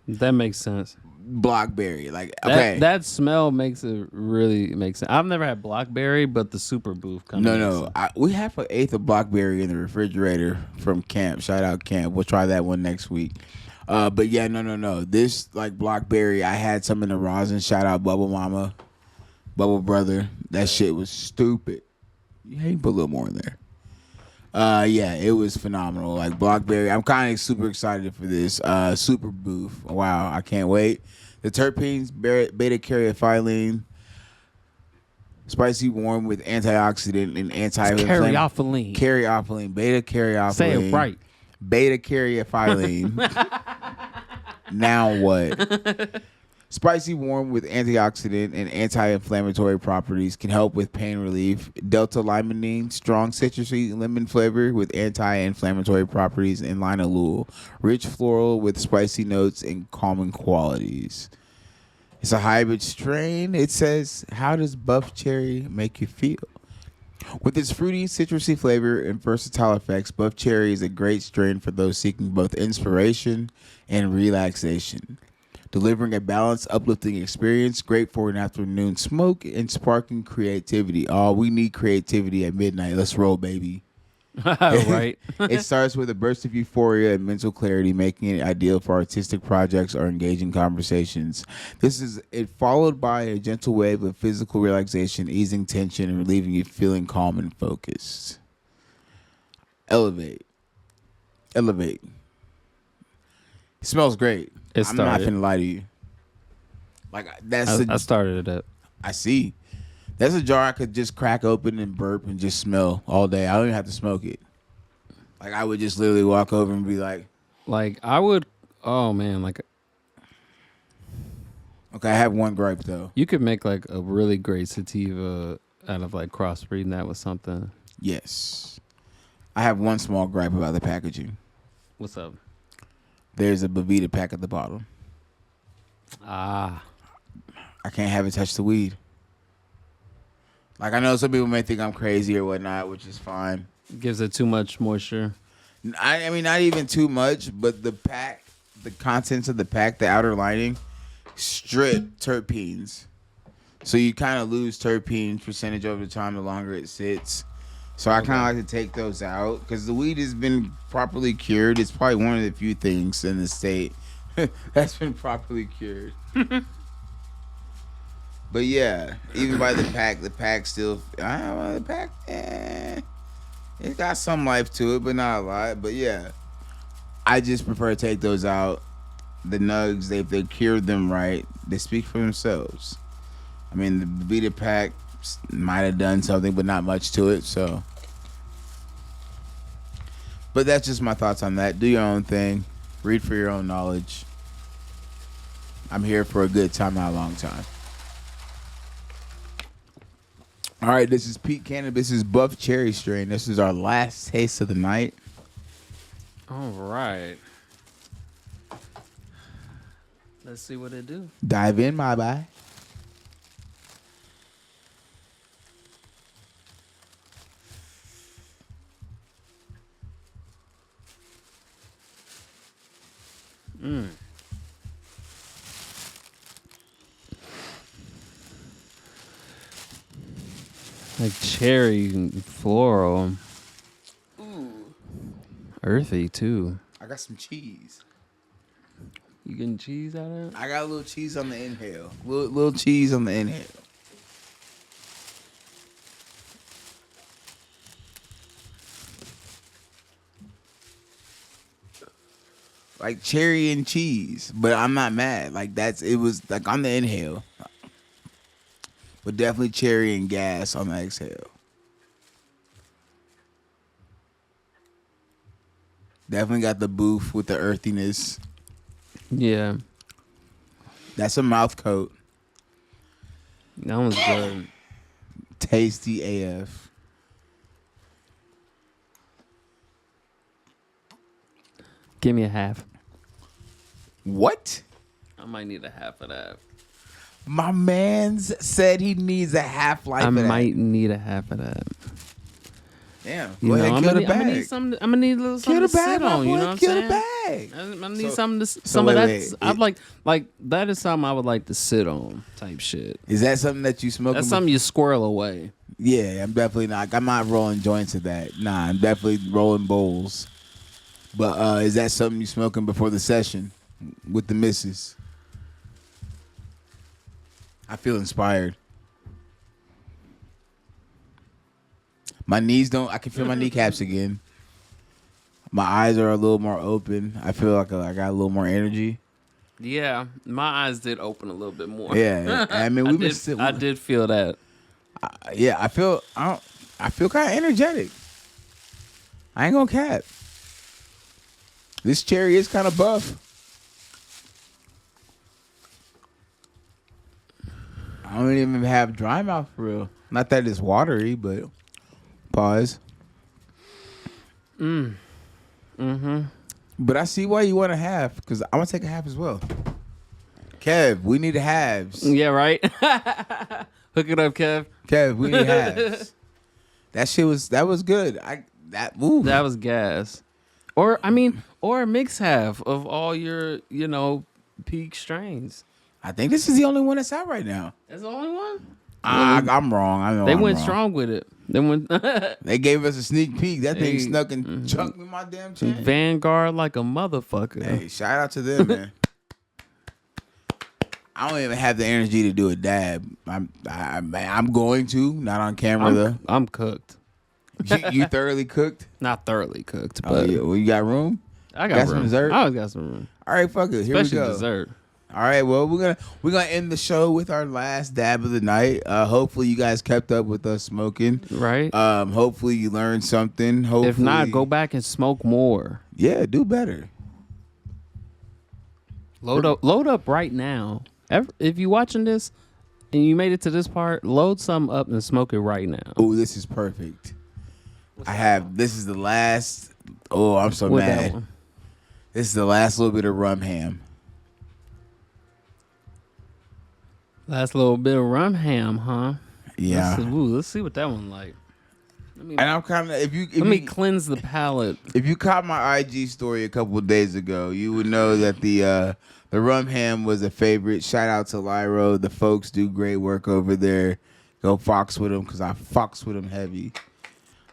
That makes sense. Blockberry, like, okay. That smell makes it really make sense. I've never had Blockberry, but the Super Booth kind of No. We have an eighth of Blockberry in the refrigerator from Camp. Shout out Camp. We'll try that one next week. But yeah, no. This, like, Blockberry, I had some in the rosin. Shout out Bubble Mama. Bubble Brother, that shit was stupid. You can put a little more in there. Yeah, it was phenomenal. Like Blockberry, I'm kind of super excited for this. Super Booth, wow, I can't wait. The terpenes, beta caryophyllene, spicy warm with antioxidant and anti-inflammatory. Caryophyllene, beta caryophyllene. Say it right. Beta caryophyllene. Now what? Spicy warm with antioxidant and anti-inflammatory properties, can help with pain relief. Delta limonene, strong citrusy lemon flavor with anti-inflammatory properties. And linalool, rich floral with spicy notes and calming qualities. It's a hybrid strain. It says, how does buff cherry make you feel? With its fruity, citrusy flavor and versatile effects, buff cherry is a great strain for those seeking both inspiration and relaxation. Delivering a balanced, uplifting experience, great for an afternoon smoke and sparking creativity. Oh, we need creativity at midnight. Let's roll, baby. Right. It starts with a burst of euphoria and mental clarity, making it ideal for artistic projects or engaging conversations. This is it followed by a gentle wave of physical relaxation, easing tension and relieving you feeling calm and focused. Elevate. It smells great. I'm not finna lie to you. Like I started it up. I see. That's a jar I could just crack open and burp and just smell all day. I don't even have to smoke it. Like I would just literally walk over and be like I would. Oh man, like okay, I have one gripe though. You could make like a really great sativa out of like crossbreeding that with something. Yes. I have one small gripe about the packaging. What's up? There's a Bavita pack at the bottom. Ah. I can't have it touch the weed. Like, I know some people may think I'm crazy or whatnot, which is fine. Gives it too much moisture. I mean, not even too much, but the pack, the contents of the pack, the outer lining, strip terpenes. So you kind of lose terpene percentage over time the longer it sits. So I kind of like to take those out because the weed has been properly cured. It's probably one of the few things in the state that's been properly cured. But yeah, even by the pack still, the pack, it got some life to it, but not a lot. But yeah, I just prefer to take those out. The nugs, if they cured them right, they speak for themselves. I mean, the Vita pack might have done something, but not much to it. So, but that's just my thoughts on that. Do your own thing. Read for your own knowledge. I'm here for a good time, not a long time. All right, this is Pete Cannabis's Buff Cherry strain. This is our last taste of the night. All right. Let's see what it do. Dive in, my bye. Like cherry floral. Ooh. Earthy too. I got some cheese. You getting cheese out of it? I got a little cheese on the inhale. Little cheese on the inhale. Like cherry and cheese, but I'm not mad. Like it was like on the inhale, but definitely cherry and gas on the exhale. Definitely got the booth with the earthiness. Yeah. That's a mouth coat. That one's good. Tasty AF. Give me a half. What? I might need a half of that. My man's said he needs a half life. I of that. might need a half of that. Damn. You Go know, ahead, I'm kill the gonna bag. need something. I'm gonna need a little something Kill to the bag, sit on. You know what I'm kill saying? the bag. I'm gonna need something to. So Some of wait, that. I'd like that is something I would like to sit on. Type shit. Is that something that you smoking? That's something you squirrel away. Yeah, I'm definitely not. I'm not rolling joints of that. Nah, I'm definitely rolling bowls. But is that something you smoking before the session with the missus? I feel inspired. My knees don't. I can feel my kneecaps again. My eyes are a little more open. I feel like I got a little more energy. Yeah, my eyes did open a little bit more. Yeah, I mean I did feel that. Yeah, I feel kind of energetic. I ain't gonna cap. This cherry is kind of buff. I don't even have dry mouth for real. Not that it's watery, but pause. But I see why you want a half, because I want to take a half as well. Kev, we need halves. Yeah, right. Hook it up, Kev. Kev, we need halves. That was good. That was gas. Or a mix half of all your, peak strains. I think this is the only one that's out right now. That's the only one? I'm wrong. I know they I'm went wrong. strong with it. They gave us a sneak peek. That thing snuck and chunked me my damn chin. Vanguard like a motherfucker. Hey, shout out to them, man. I don't even have the energy to do a dab. I'm going to, not on camera though. I'm cooked. You thoroughly cooked? Not thoroughly cooked, Oh, but yeah. Well, you got room? I got room. Some dessert? I always got some room. All right, fuck it. Here Especially we go. dessert. All right, well, we're gonna end the show with our last dab of the night. Hopefully you guys kept up with us smoking. Right. Hopefully you learned something. Hopefully, if not, go back and smoke more. Yeah, do better. Load up right now. If you're watching this and you made it to this part, load something up and smoke it right now. Oh, this is perfect. This is the last. Oh, I'm so With that mad. one. This is the last little bit of rum ham. Last little bit of rum ham, huh? Yeah. Let's see what that one like. And I'm kind of Let me cleanse the palate. if you caught my IG story a couple of days ago, you would know that the rum ham was a favorite. Shout out to Lyro. The folks do great work over there. Go fox with them because I fox with them heavy.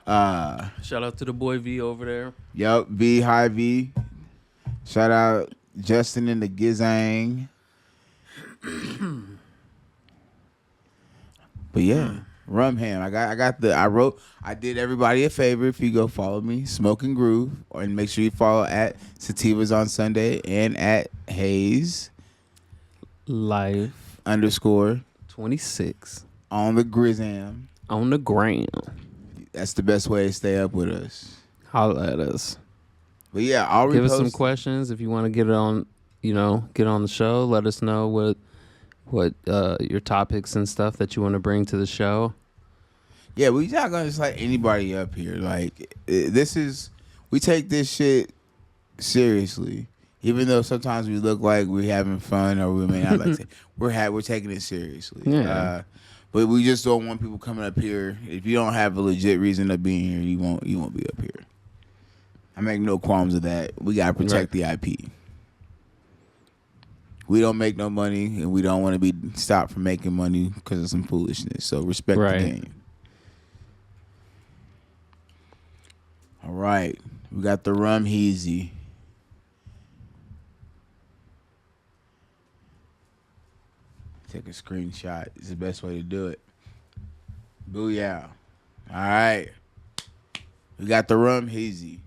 Shout out to the boy V over there. Yup, V, hi V. Shout out Justin and the Gizang. But yeah, rum ham. I did everybody a favor if you go follow me, Smkn Gruv, and make sure you follow at Sativas on Sunday and at Haze Life _ 26 on the Grizam. on the gram. That's the best way to stay up with us. Holla at us. But yeah, I'll Give us repost some questions if you want to get on the show. Let us know what your topics and stuff that you want to bring to the show. Yeah, we not gonna just let anybody up here. Like we take this shit seriously, even though sometimes we look like we're having fun or we may not like. We're taking it seriously. Yeah. But we just don't want people coming up here. If you don't have a legit reason of being here, you won't be up here. I make no qualms of that. We gotta protect the IP. We don't make no money, and we don't want to be stopped from making money because of some foolishness. So respect the game. All right, we got the rum hazy. Take a screenshot. It's the best way to do it. Booyah. All right. We got the rum hazy.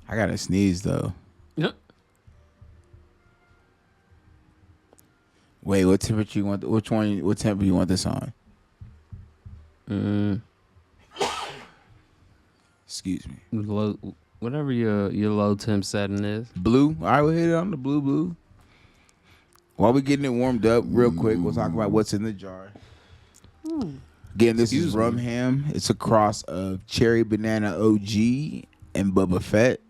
I got to sneeze, though. Yep. Wait, what temperature you want? What temperature you want this on? Excuse me. Low, whatever your low temp setting is. Blue. All right, we'll hit it on the blue. While we getting it warmed up, real quick, we'll talk about what's in the jar. Again, this is rum ham. It's a cross of cherry banana OG and Bubba Fett.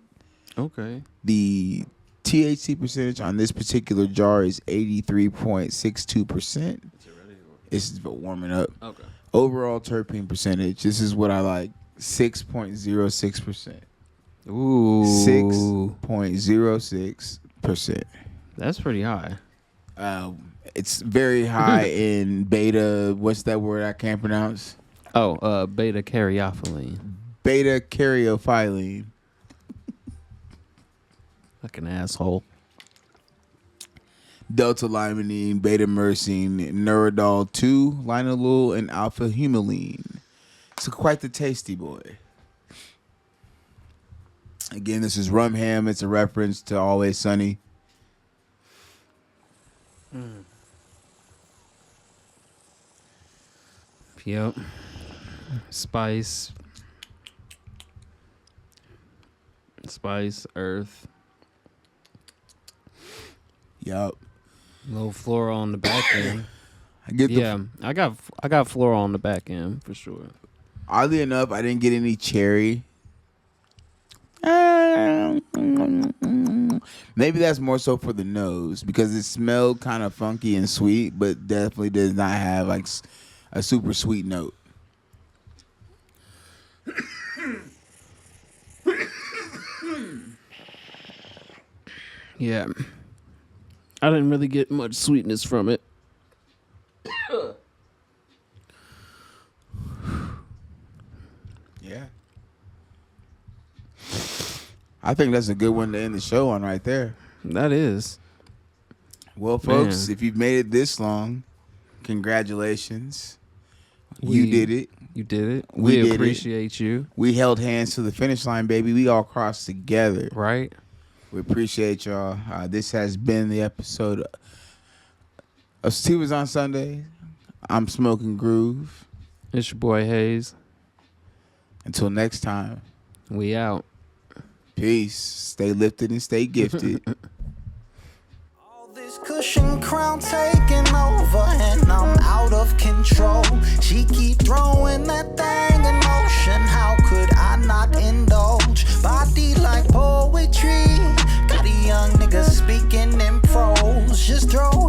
Okay. The THC percentage on this particular jar is 83.62%. It's warming up. Okay. Overall terpene percentage, this is what I like, 6.06%. Ooh. 6.06%. That's pretty high. It's very high in beta. What's that word I can't pronounce? Beta caryophyllene. Beta caryophyllene. Fucking asshole. Delta limonene, beta myrcene, neurodol 2, linalool, and alpha humulene. It's quite the tasty boy. Again, this is rum ham. It's a reference to Always Sunny. Yep. Spice, earth. Yup. Low floral on the back end. I got floral on the back end for sure. Oddly enough, I didn't get any cherry. Maybe that's more so for the nose because it smelled kind of funky and sweet, but definitely does not have like a super sweet note. Yeah. I didn't really get much sweetness from it. Yeah. I think that's a good one to end the show on right there. That is. Well, folks, if you've made it this long, congratulations. You did it. You did it. We We did appreciate you. We held hands to the finish line, baby. We all crossed together. Right? We appreciate y'all. This has been the episode of Sativas on Sunday. I'm Smkn Gruv. It's your boy Haze. Until next time, We out. peace. Stay lifted and stay gifted. All this cushion crown taking over and I'm out of control. She keep throwing that thing in motion. How could I not indulge? Body like poetry. Got a young nigga speaking in prose. Just throw